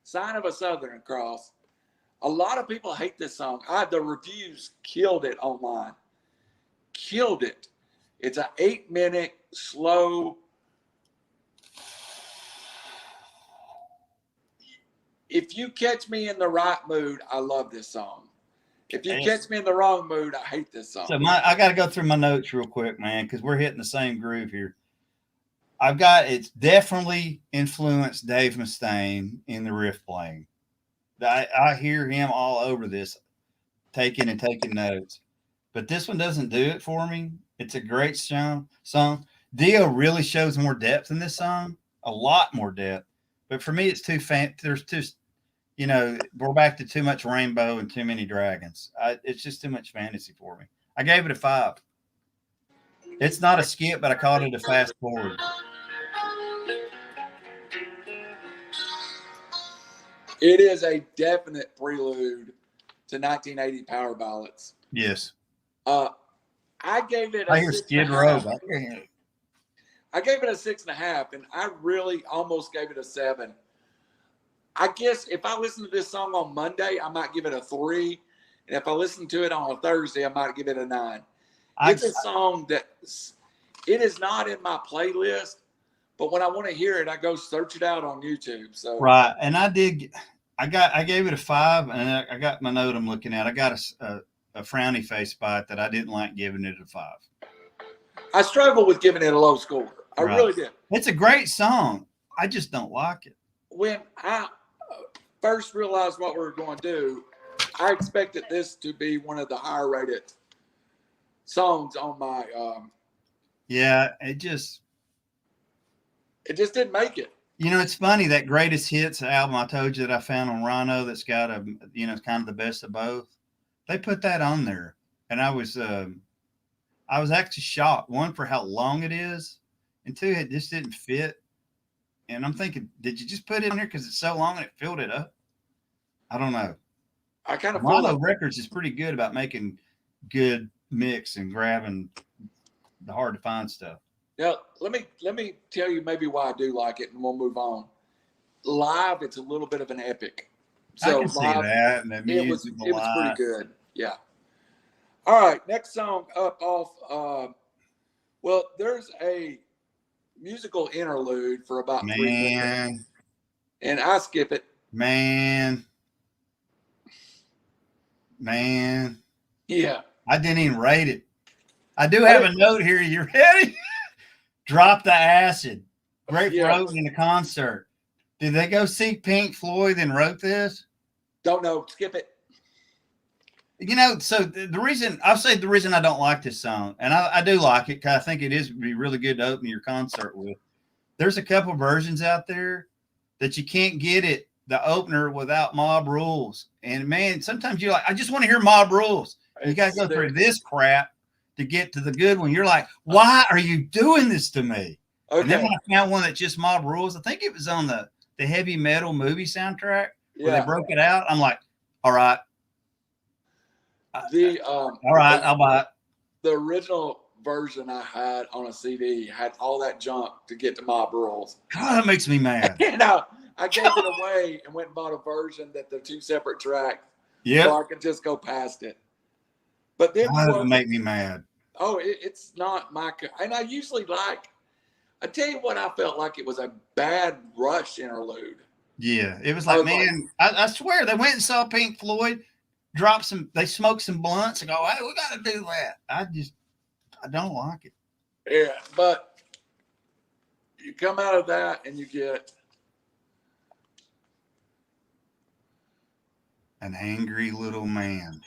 "Sign of a Southern Cross." A lot of people hate this song. The reviews killed it online. Killed it. It's an 8-minute slow. If you catch me in the right mood, I love this song. If you catch me in the wrong mood, I hate this song. So I got to go through my notes real quick, man, because we're hitting the same groove here. It's definitely influenced Dave Mustaine in the riff playing. I hear him all over this, taking notes. But this one doesn't do it for me. It's a great song. Dio really shows more depth in this song, a lot more depth. But for me, it's too there's too, we're back to too much rainbow and too many dragons. It's just too much fantasy for me. I gave it a 5. It's not a skip, but I called it a fast forward. It is a definite prelude to 1980 power ballads. Yes. I gave it. I hear Skid Row. I gave it a 6.5, and I really almost gave it a 7. I guess if I listen to this song on Monday, I might give it a 3, and if I listen to it on a Thursday, I might give it a 9. It's a song that it is not in my playlist, but when I want to hear it, I go search it out on YouTube. So right, and I gave it a 5, and I got my note I'm looking at. I got a frowny face by it that I didn't like giving it a 5. I struggle with giving it a low score. I really did. It's a great song. I just don't like it. When I first realized what we were going to do, I expected this to be one of the higher rated songs on my. Yeah, it just didn't make it. It's funny, that greatest hits album I told you that I found on Rhino that's got kind of the best of both. They put that on there, and I was actually shocked. 1, for how long it is, and 2, it just didn't fit. And I'm thinking, did you just put it in there because it's so long and it filled it up? I don't know. I kind of Mono Records is pretty good about making good mix and grabbing the hard to find stuff. Now, let me tell you maybe why I do like it, and we'll move on. Live, it's a little bit of an epic. I So can see live, that, and the music it was pretty lot. good. Yeah. All right, next song up off. Well, there's a musical interlude for about 3 minutes, Man, and I skip it. man. Yeah. I didn't even rate it. I do have a note here. You ready? Drop the acid. Great for opening the concert. Did they go see Pink Floyd and wrote this? Don't know. Skip it. You know, so the reason I'll say the reason I don't like this song, and I do like it because I think it is be really good to open your concert with. There's a couple versions out there that you can't get it the opener without Mob Rules. And man, sometimes you're like, I just want to hear Mob Rules. You got to go through this crap to get to the good one. You're like, why are you doing this to me? Okay. And then when I found one that just Mob Rules, I think it was on the Heavy Metal movie soundtrack where they broke it out. I'm like, all right. All right, I'll buy it. The original version I had on a CD had all that junk to get to Mob Rules. God, that makes me mad. I gave it away and went and bought a version that they're 2 separate tracks. Yeah. So I could just go past it. But then that would make me mad. Oh, it's not my. And I usually like. I tell you what, I felt like it was a bad Rush interlude. Yeah, it was like, man, I swear they went and saw Pink Floyd, they smoked some blunts and go, hey, we got to do that. I don't like it. Yeah, but you come out of that and you get an angry little man.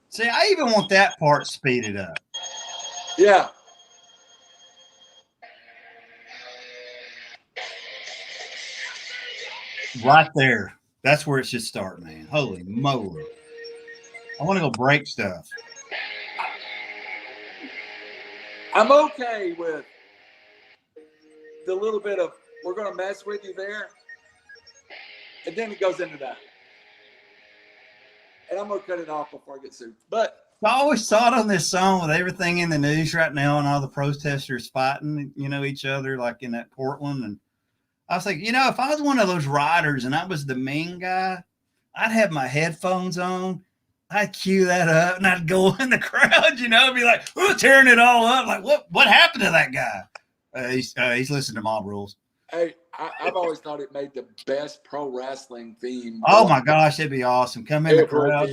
See, I even want that part speeded up. Yeah. Right there. That's where it should start, man. Holy moly. I want to go break stuff. I'm okay with the little bit of, we're going to mess with you there. And then it goes into that. And I'm going to cut it off before I get sued. But I always thought on this song with everything in the news right now and all the protesters fighting, each other, like in that Portland. And I was like, if I was one of those riders and I was the mean guy, I'd have my headphones on. I'd cue that up and I'd go in the crowd, be like, tearing it all up. Like, what happened to that guy? He's listening to Mob Rules. Hey, I've always thought it made the best pro wrestling theme. Oh my gosh, it'd be awesome. Come in the crowd,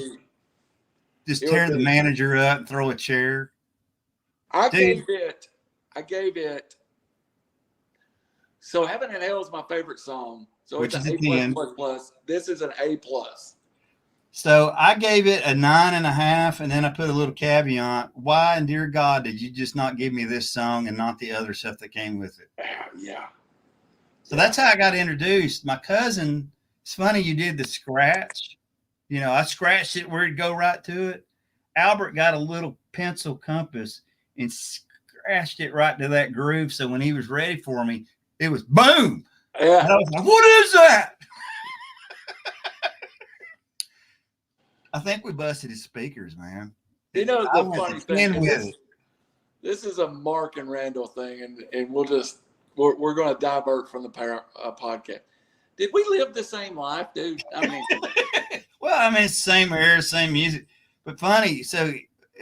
just tear the manager up and throw a chair. I gave it. So Heaven and Hell is my favorite song. So which it's is an A+++. This is an A+. So I gave it a 9.5, and then I put a little caveat. Why and dear God did you just not give me this song and not the other stuff that came with it? Yeah. So that's how I got introduced. My cousin, it's funny you did the scratch. I scratched it where it'd go right to it. Albert got a little pencil compass and scratched it right to that groove. So when he was ready for me, it was boom. Yeah. And I was like, what is that? I think we busted his speakers, man. The funny thing this is a Mark and Randall thing, and we're going to divert from the podcast. Did we live the same life, dude? Well, same era, same music, but funny. So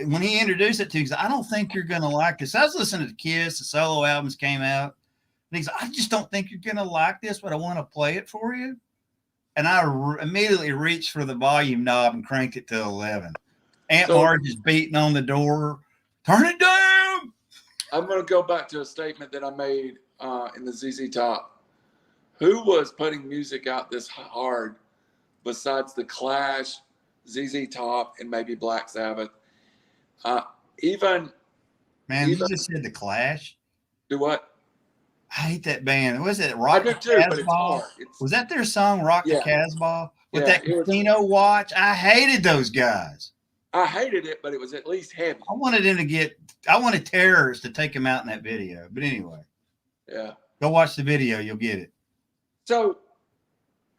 when he introduced it to you, I don't think you're going to like this. I was listening to Kiss, the solo albums came out. And he's like, I just don't think you're going to like this, but I want to play it for you. And I immediately reached for the volume knob and cranked it to 11. Aunt Marge is beating on the door. Turn it down. I'm going to go back to a statement that I made in the ZZ Top. Who was putting music out this hard besides the Clash, ZZ Top, and maybe Black Sabbath? You just said the Clash. Do what? I hate that band. Was it Rock the Casbah? Was that their song, Rock the Casbah? With that casino watch? I hated those guys. I hated it, but it was at least heavy. I wanted terrorists to take him out in that video. But anyway. Yeah. Go watch the video. You'll get it. So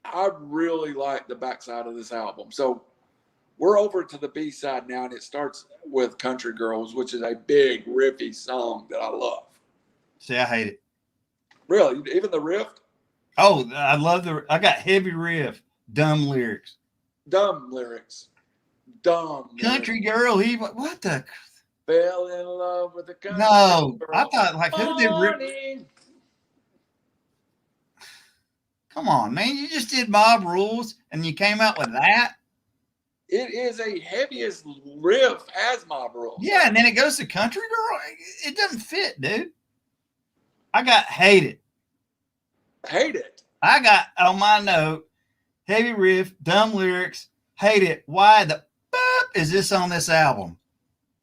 I really like the backside of this album. So we're over to the B side now, and it starts with Country Girls, which is a big riffy song that I love. See, I hate it. Really, even the riff, Oh, I got heavy riff, dumb lyrics. dumb lyrics, dumb Country lyrics. girl, what the? Fell in love with a country No, girl. I thought like who did rip? Morning. Come on, man, you just did Mob Rules and you came out with that. It is a heaviest riff as Mob Rules. Yeah, and then it goes to Country Girl. It doesn't fit, dude. I got hate it. Hate it. I got on my note, heavy riff, dumb lyrics, hate it. Why the fuck is this on this album?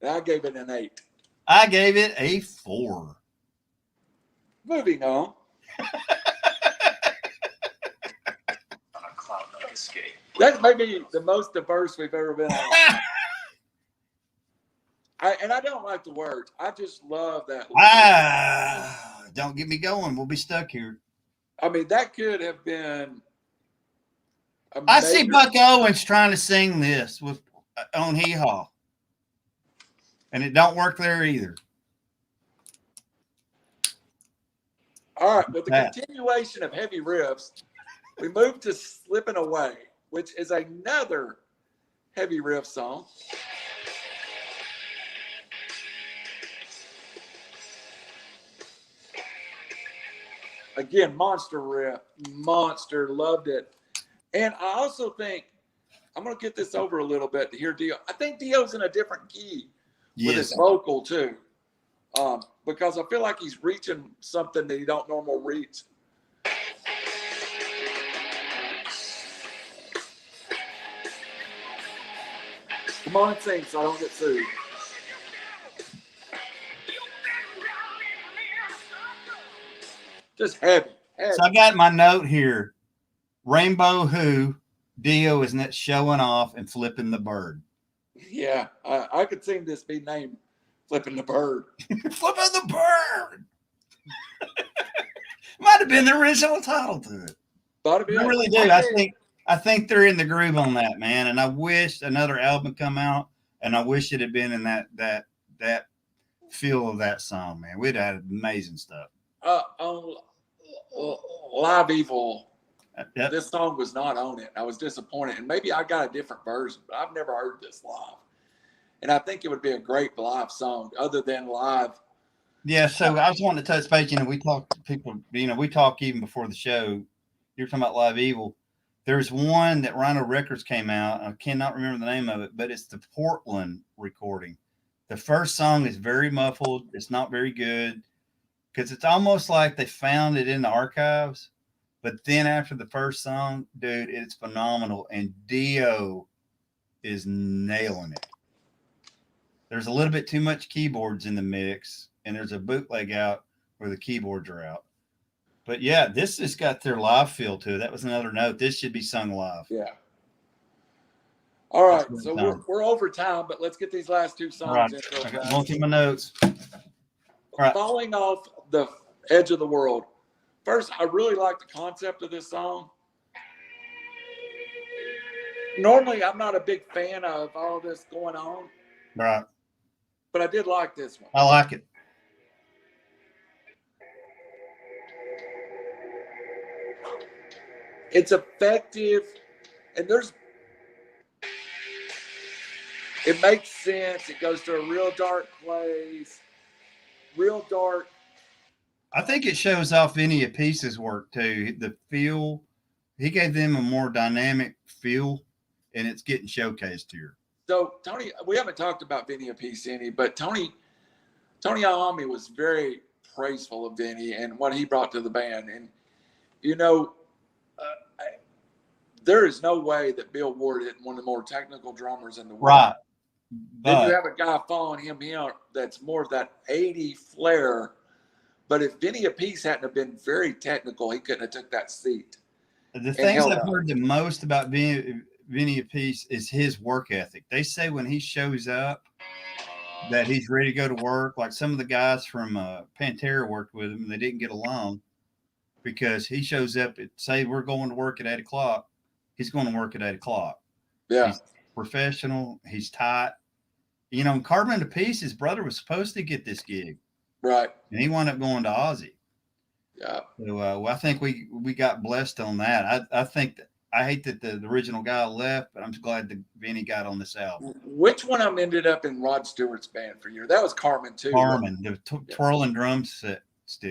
I gave it an 8. I gave it a 4. Moving on. That may be the most diverse we've ever been on. I don't like the words. I just love that. Don't get me going. We'll be stuck here. I mean, that could have been. I see Buck Owens trying to sing this on Hee Haw, and it don't work there either. All right, with the continuation of heavy riffs, we move to Slipping Away, which is another heavy riff song. Again, monster riff, monster, loved it. And I also think, I'm going to get this over a little bit to hear Dio. I think Dio's in a different key with his vocal too, because I feel like he's reaching something that he don't normally reach. Come on and sing so I don't get sued. Just heavy. So I got my note here. Rainbow Who, Dio is not showing off and flipping the bird. Yeah, I could see this be named Flipping the Bird. Flipping the bird. Might have been the original title to it. I really do. I think they're in the groove on that, man. And I wish another album come out, and I wish it had been in that feel of that song, man. We'd have had amazing stuff. On Live Evil, Yep. this song was not on it. I was disappointed, and maybe I got a different version, but I've never heard this live. And I think it would be a great live song, other than live. Yeah, so I was wanting to touch base. We talk people. We talk even before the show. You're talking about Live Evil. There's one that Rhino Records came out. I cannot remember the name of it, but it's the Portland recording. The first song is very muffled. It's not very good because it's almost like they found it in the archives. But then after the first song, dude, it's phenomenal. And Dio is nailing it. There's a little bit too much keyboards in the mix, and there's a bootleg out where the keyboards are out. But yeah, this has got their live feel to it. That was another note. This should be sung live. Yeah. All right, so we're over time, but let's get these last two songs. All right, I got both of my notes. All right. Falling Off the Edge of the World. First, I really like the concept of this song. Normally, I'm not a big fan of all this going on. Right. But I did like this one. I like it. It's effective, and it makes sense. It goes to a real dark place, real dark. I think it shows off Vinny Appice's work too. The feel, he gave them a more dynamic feel, and it's getting showcased here. So Tony, we haven't talked about Vinny Appice any, but Tony Iommi was very praiseful of Vinny and what he brought to the band. And there is no way that Bill Ward isn't one of the more technical drummers in the world. Right. Then you have a guy following him here that's more of that 80 flair. But if Vinny Appice hadn't have been very technical, he couldn't have took that seat. The things I've heard the most about Vinny Appice is his work ethic. They say when he shows up that he's ready to go to work. Like some of the guys from Pantera worked with him, and they didn't get along because he shows up at, say we're going to work at 8 o'clock. He's going to work at 8 o'clock. Yeah. professional. He's tight. You know, Carmen Appice, his brother was supposed to get this gig, Right. and he wound up going to Ozzy. Yeah. So well, I think we got blessed on that. I think that I hate that the original guy left, but I'm glad that Vinny got on this album. Which one of them ended up in Rod Stewart's band for you? That was Carmen too. Carmen, the twirling drum stick.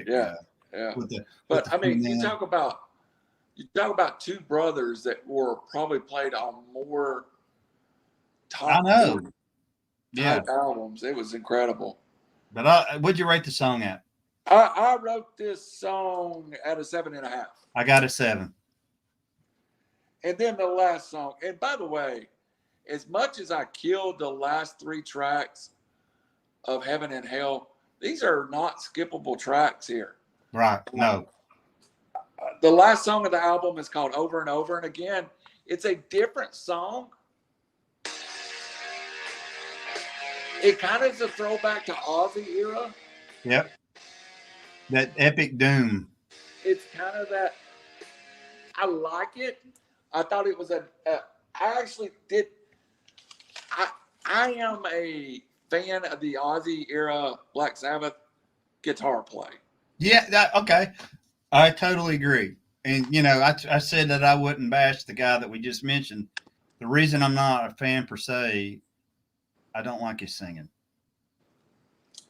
Yeah. Yeah. But I mean, you talk about two brothers that were probably played on more top albums. It was incredible. But what'd you rate the song at? I wrote this song at a 7.5. I got a 7. And then the last song. And by the way, as much as I killed the last 3 tracks of Heaven and Hell, these are not skippable tracks here. Right. No. The last song of the album is called Over and Over. And again, it's a different song. It kind of is a throwback to Ozzy era. Yep. That epic doom. It's kind of that. I like it. I thought it was I actually did. I am a fan of the Ozzy era Black Sabbath guitar play. Yeah. Okay. I totally agree. And, you know, I said that I wouldn't bash the guy that we just mentioned. The reason I'm not a fan per se, I don't like his singing.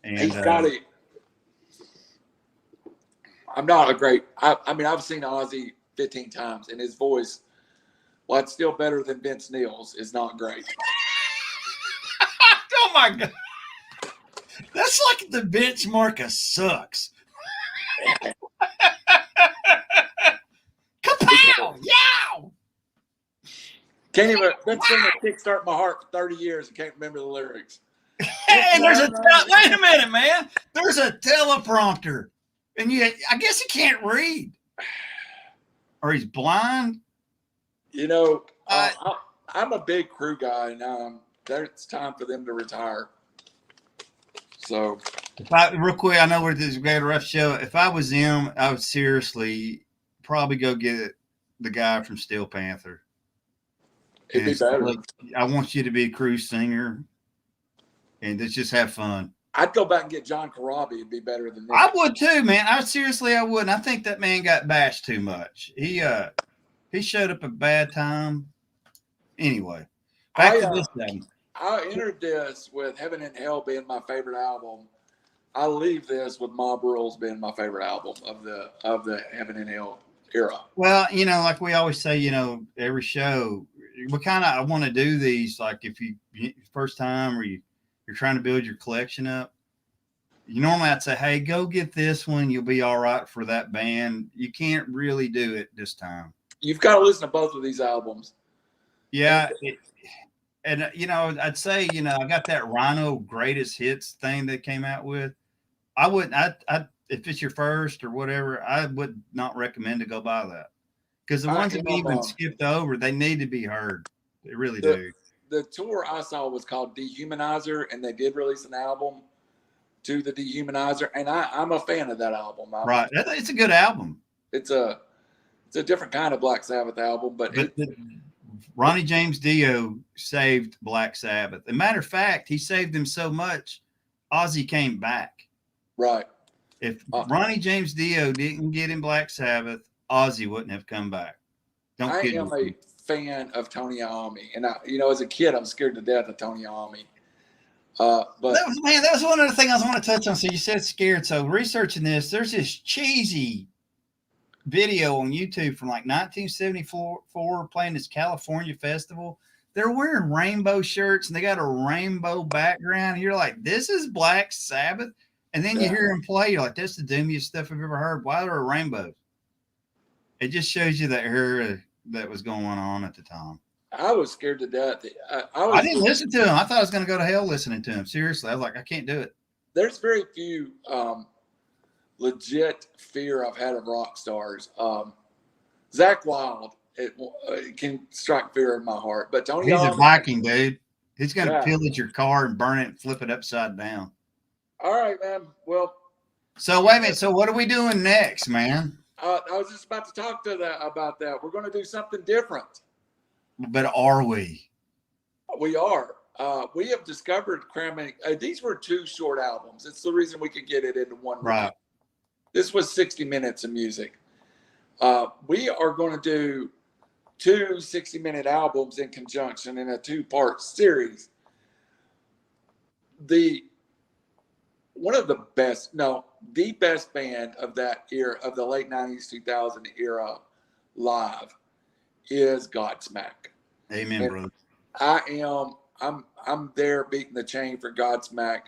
And He's got it. I'm not a great. I mean, I've seen Ozzy 15 times, and his voice, while it's still better than Vince Neil's, is not great. Oh my God, that's like the benchmark of sucks. Kapow! Yow! Can't even. Been singing "Kickstart My Heart" for 30 years and can't remember the lyrics. And there's wait a minute, man. There's a teleprompter. And I guess he can't read, or he's blind. You know, I'm a big crew guy, and it's time for them to retire. So, real quick, I know we're this great rough show. If I was him, I would seriously probably go get the guy from Steel Panther. It'd be better. Look, I want you to be a crew singer, and let's just have fun. I'd go back and get John Corabi. It'd be better than that. I would too, man. I would. And I think that man got bashed too much. He showed up a bad time. Anyway, back to this album. I entered this with Heaven and Hell being my favorite album. I leave this with Mob Rules being my favorite album of the Heaven and Hell era. Well, you know, like we always say, you know, every show, I want to do these, like if you first time or you're trying to build your collection up, normally I'd say, hey, go get this one. You'll be all right for that band. You can't really do it this time. You've got to listen to both of these albums. Yeah. And you know, I'd say, you know, I got that Rhino greatest hits thing that came out with. I wouldn't, if it's your first or whatever, I would not recommend to go buy that. Because the ones that we even skipped over, they need to be heard. They really do. The tour I saw was called Dehumanizer, and they did release an album to the Dehumanizer, and I'm a fan of that album. Right, it's a good album. It's a different kind of Black Sabbath album, but Ronnie James Dio saved Black Sabbath. As a matter of fact, he saved them so much, Ozzy came back. Right. If Ronnie James Dio didn't get in Black Sabbath, Ozzy wouldn't have come back. I am a fan of Tony Iommi, and as a kid, I'm scared to death of Tony Iommi. But that was one of the things I want to touch on. So you said scared. So researching this, there's this cheesy video on YouTube from like 1974 playing this California festival. They're wearing rainbow shirts and they got a rainbow background. You're like, this is Black Sabbath. And then you hear him play. You're like, that's the doomiest stuff I've ever heard. Why are there rainbows? It just shows you the era that was going on at the time. I was scared to death. I didn't listen to him. I thought I was going to go to hell listening to him. Seriously. I was like, I can't do it. There's very few legit fear I've had of rock stars. Zakk Wylde, it can strike fear in my heart. But Tony He's Iommi, a Viking, dude. He's going to pillage your car and burn it and flip it upside down. All right, man. Well. So wait a minute. So what are we doing next, man? I was just about to talk about that. We're going to do something different. But are we? We are. We have discovered cramming. These were 2 short albums. It's the reason we could get it into one review. Right. This was 60 minutes of music. We are going to do 2 60-minute albums in conjunction in a 2-part series. The best band of that era, of the late 90s, 2000 era live, is Godsmack. Amen, And brother. I'm there beating the chain for Godsmack.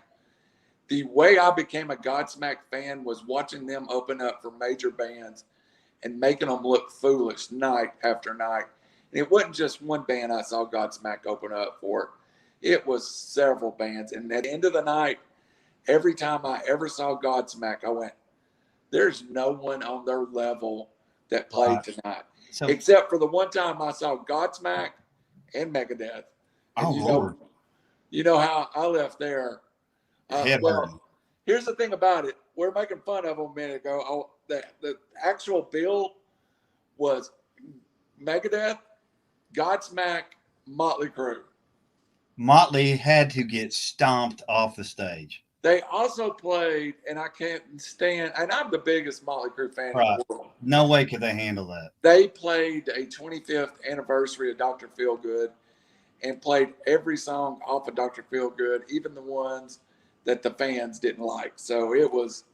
The way I became a Godsmack fan was watching them open up for major bands and making them look foolish night after night. And it wasn't just one band I saw Godsmack open up for. It was several bands. And at the end of the night, every time I ever saw Godsmack, I went, there's no one on their level that played tonight. So, except for the one time I saw Godsmack and Megadeth. And Lord. You know how I left there. Here's the thing about it. We're making fun of them a minute ago. The actual bill was Megadeth, Godsmack, Motley Crue. Motley had to get stomped off the stage. They also played, and I can't stand, and I'm the biggest Motley Crue fan in the world. No way could they handle that. They played a 25th anniversary of Dr. Feelgood and played every song off of Dr. Feelgood, even the ones that the fans didn't like. So it was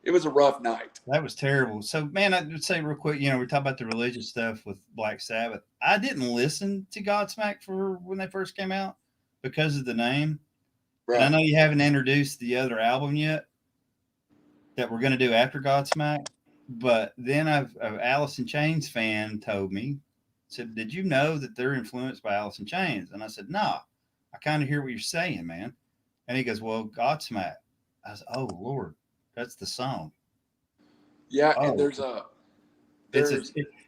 a rough night. That was terrible. So, man, I would say real quick, we talk about the religious stuff with Black Sabbath. I didn't listen to Godsmack for when they first came out because of the name. Right. And I know you haven't introduced the other album yet that we're going to do after Godsmack, but then an Alice in Chains fan told me, said, did you know that they're influenced by Alice in Chains? And I said, nah, I kind of hear what you're saying, man. And he goes, well, Godsmack. I said, oh, Lord, that's the song. Yeah, and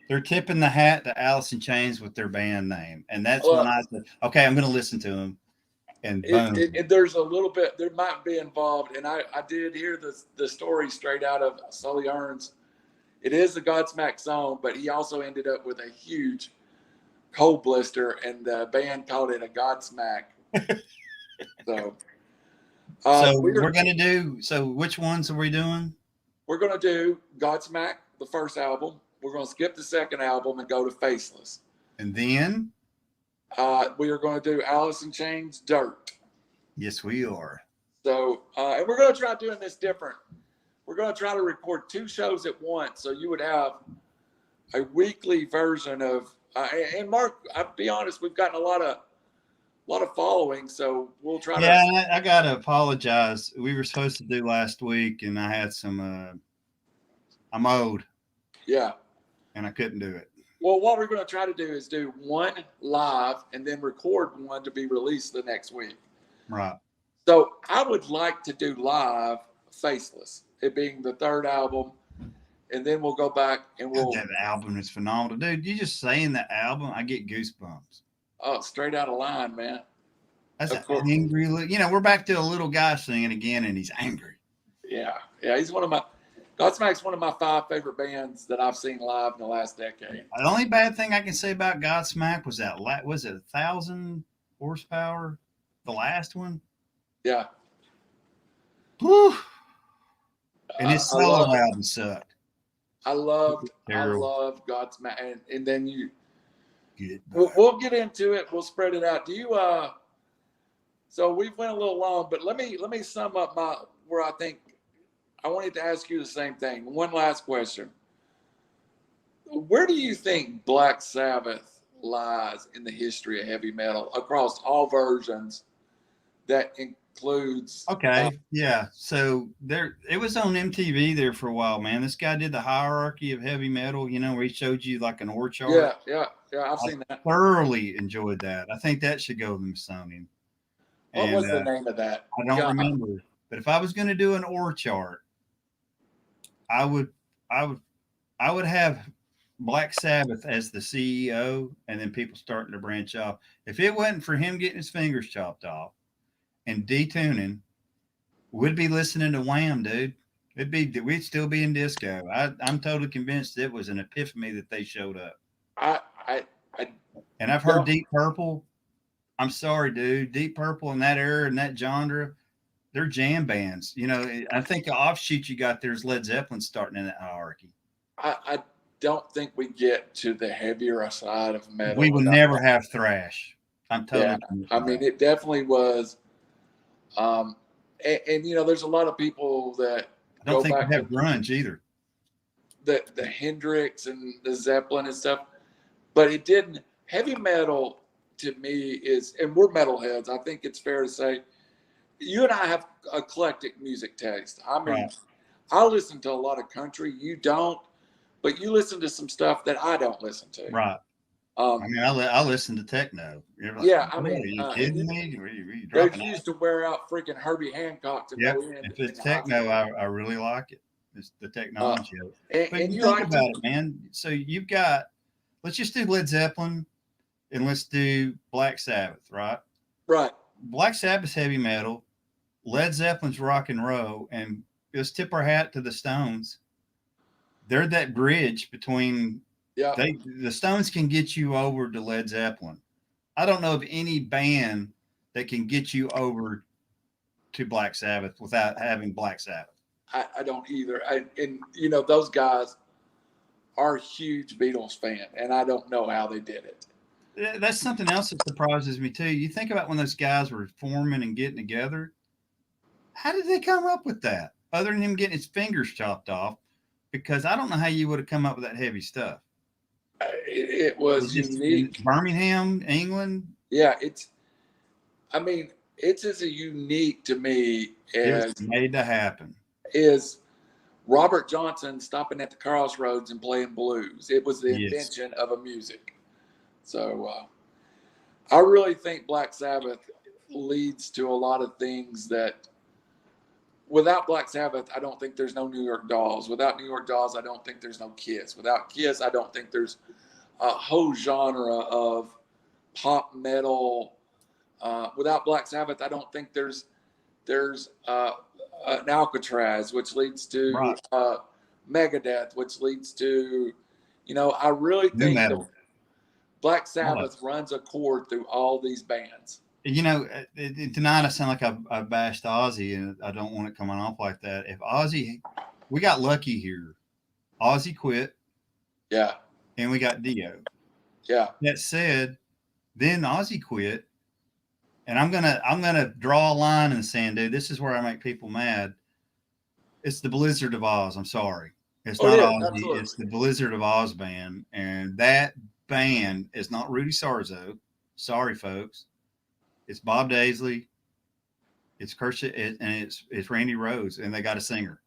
they're tipping the hat to Alice in Chains with their band name. And that's when I said, okay, I'm going to listen to them. And there's a little bit, there might be involved. And I did hear the story straight out of Sully Earns. It is a Godsmack song, but he also ended up with a huge cold blister, and the band called it a Godsmack. So we're going to do, so which ones are we doing? We're going to do Godsmack, the first album. We're going to skip the second album and go to Faceless. And then? We are going to do Alice in Chains, Dirt. Yes, we are. So, and we're going to try doing this different. We're going to try to record 2 shows at once, so you would have a weekly version of. And Mark, I'll be honest, we've gotten a lot of following, so we'll try. Yeah, I gotta apologize. We were supposed to do last week, and I had some. I'm owed. Yeah. And I couldn't do it. Well, what we're going to try to do is do one live and then record one to be released the next week. Right. So I would like to do live Faceless, it being the 3rd album, and then we'll go back and we'll. That album is phenomenal, dude. You just saying that album, I get goosebumps. Oh, straight out of line, man. That's an angry look. We're back to a little guy singing again, and he's angry. Yeah, he's Godsmack's one of my 5 favorite bands that I've seen live in the last decade. The only bad thing I can say about Godsmack was was it 1,000 horsepower? The last one? Yeah. Whew. And his solo album sucked. I loved Godsmack. And then we'll get into it. We'll spread it out. Do you, so we've went a little long, but let me sum up where I think. I wanted to ask you the same thing. One last question. Where do you think Black Sabbath lies in the history of heavy metal across all versions? That includes. Okay. Yeah. So it was on MTV there for a while, man. This guy did the hierarchy of heavy metal, where he showed you like an org chart. Yeah. I've seen that. Thoroughly enjoyed that. I think that should go to the Smithsonian. What was the name of that? I don't remember. But if I was going to do an org chart, I would have Black Sabbath as the CEO, and then people starting to branch off. If it wasn't for him getting his fingers chopped off and detuning, we'd be listening to Wham, dude. We'd still be in disco. I'm totally convinced it was an epiphany that they showed up. And I've heard Deep Purple. I'm sorry, dude. Deep Purple in that era and that genre, they're jam bands. You know, I think the offshoot you got there is Led Zeppelin starting in that hierarchy. I don't think we get to the heavier side of metal. We will never have thrash. I'm totally. Yeah, I mean, it definitely was. And you know, there's a lot of people that I don't go think back we have to grunge either. the Hendrix and the Zeppelin and stuff, but it didn't. Heavy metal to me is, and we're metalheads. I think it's fair to say, you and I have eclectic music taste. I mean, Right. I listen to a lot of country. You don't, but you listen to some stuff that I don't listen to. Right. I mean, I listen to techno. You're like, Yeah, I "Boy, mean, are you kidding me? Are you they dropping used to wear out freaking Herbie Hancock to Yep. go in. If it's in high techno, school. I really like it. It's the technology of it. But And you you think like about it, man. So you've got, let's just do Led Zeppelin and let's do Black Sabbath, right? right? Black Sabbath's heavy metal, Led Zeppelin's rock and roll, and let's tip our hat to the Stones. They're that bridge between Yeah, the Stones can get you over to Led Zeppelin. I don't know of any band that can get you over to Black Sabbath without having Black Sabbath. I don't either. And you know, those guys are huge Beatles fan, and I don't know how they did it. That's something else that surprises me too. You think about when those guys were forming and getting together. How did they come up with that? Other than him getting his fingers chopped off, because I don't know how you would have come up with that heavy stuff. It was unique. In Birmingham, England. Yeah, I mean, it's as unique to me It as was made to happen. is Robert Johnson stopping at the crossroads and playing blues. It was the invention of a music. So I really think Black Sabbath leads to a lot of things that without Black Sabbath, I don't think there's no New York Dolls. Without New York Dolls, I don't think there's no Kiss. Without Kiss, I don't think there's a whole genre of pop metal. Without Black Sabbath, I don't think there's an Alcatraz, which leads to Megadeth, which leads to, you know, I really think that Black Sabbath runs a chord through all these bands. You know, tonight I sound like I bashed Ozzy, and I don't want it coming off like that. If Ozzy, we got lucky here. Ozzy quit. Yeah. And we got Dio. Yeah. That said, then Ozzy quit. And I'm gonna draw a line in the sand, dude. This is where I make people mad. It's the Blizzard of Oz. I'm sorry. It's not Ozzy. Absolutely. It's the Blizzard of Oz band. And that band is not Rudy Sarzo. Sorry, folks. It's Bob Daisley. It's Kershaw, and it's Randy Rhoads, and they got a singer.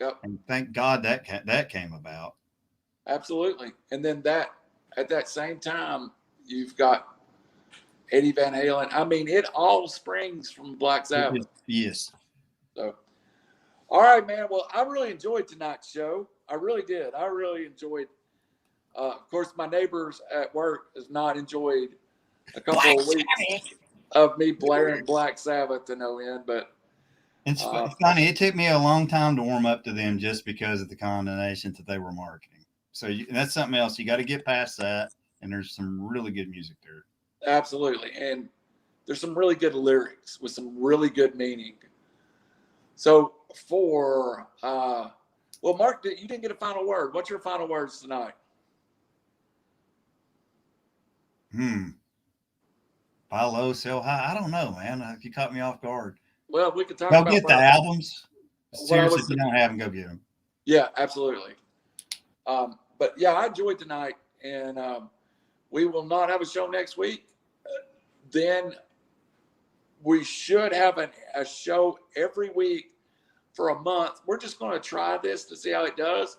Yep. And thank God that came about. Absolutely. And then at that same time, you've got Eddie Van Halen. I mean, it all springs from Black Sabbath. Yes. So, all right, man. Well, I really enjoyed tonight's show. I really did. I really enjoyed. Of course, my neighbors at work has not enjoyed a couple of weeks of me blaring Black Sabbath to no end, but it's funny. It took me a long time to warm up to them just because of the condemnation that they were marketing. So that's something else. You got to get past that, and there's some really good music there. Absolutely, and there's some really good lyrics with some really good meaning. So for well, Mark, you didn't get a final word. What's your final words tonight? Buy low, sell high. I don't know, man. You caught me off guard. Well, we could talk about. Go get the albums. Seriously, if you don't have them, go get them. Yeah, absolutely. But yeah, I enjoyed tonight, and we will not have a show next week. Then we should have a show every week for a month. We're just going to try this to see how it does.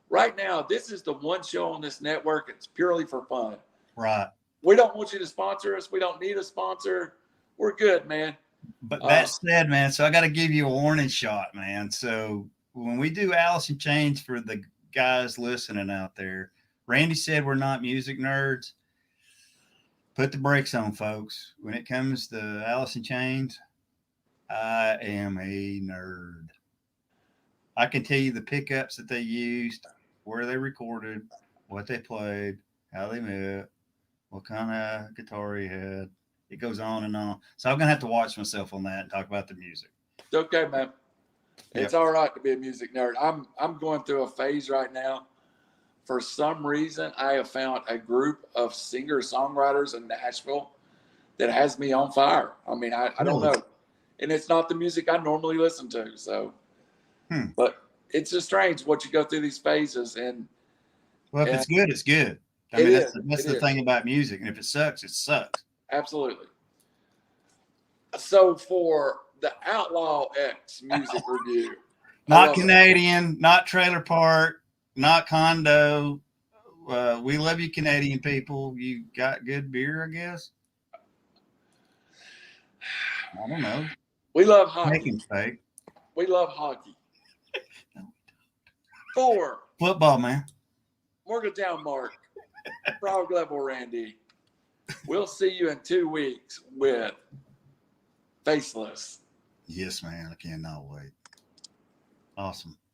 Right now, this is the one show on this network. It's purely for fun. Right. We don't want you to sponsor us. We don't need a sponsor. We're good, man. But that said, man, so I got to give you a warning shot, man. So when we do Alice in Chains, for the guys listening out there, Randy said we're not music nerds. Put the brakes on, folks. When it comes to Alice in Chains, I am a nerd. I can tell you the pickups that they used, where they recorded, what they played, how they met, what kind of guitar he had. It goes on and on. So I'm gonna have to watch myself on that and talk about the music. It's okay, man. It's Yep. all right to be a music nerd. I'm going through a phase right now. For some reason, I have found a group of singer-songwriters in Nashville that has me on fire. I mean, I don't Really? know. And it's not the music I normally listen to. So, but it's just strange what you go through these phases. And Well, if it's good, it's good. I It mean, is. that's It the is. thing about music. And if it sucks, it sucks. absolutely. So for the Outlaw X music review, I Not love it. Canadian, not trailer park, not condo. We love you, Canadian people. You got good beer, I guess. I don't know. We love hockey. Making fake We love hockey. For football, man. Morgantown Mark, Frog Level Randy, we'll see you in 2 weeks with Faceless. Yes, man. I cannot wait. Awesome.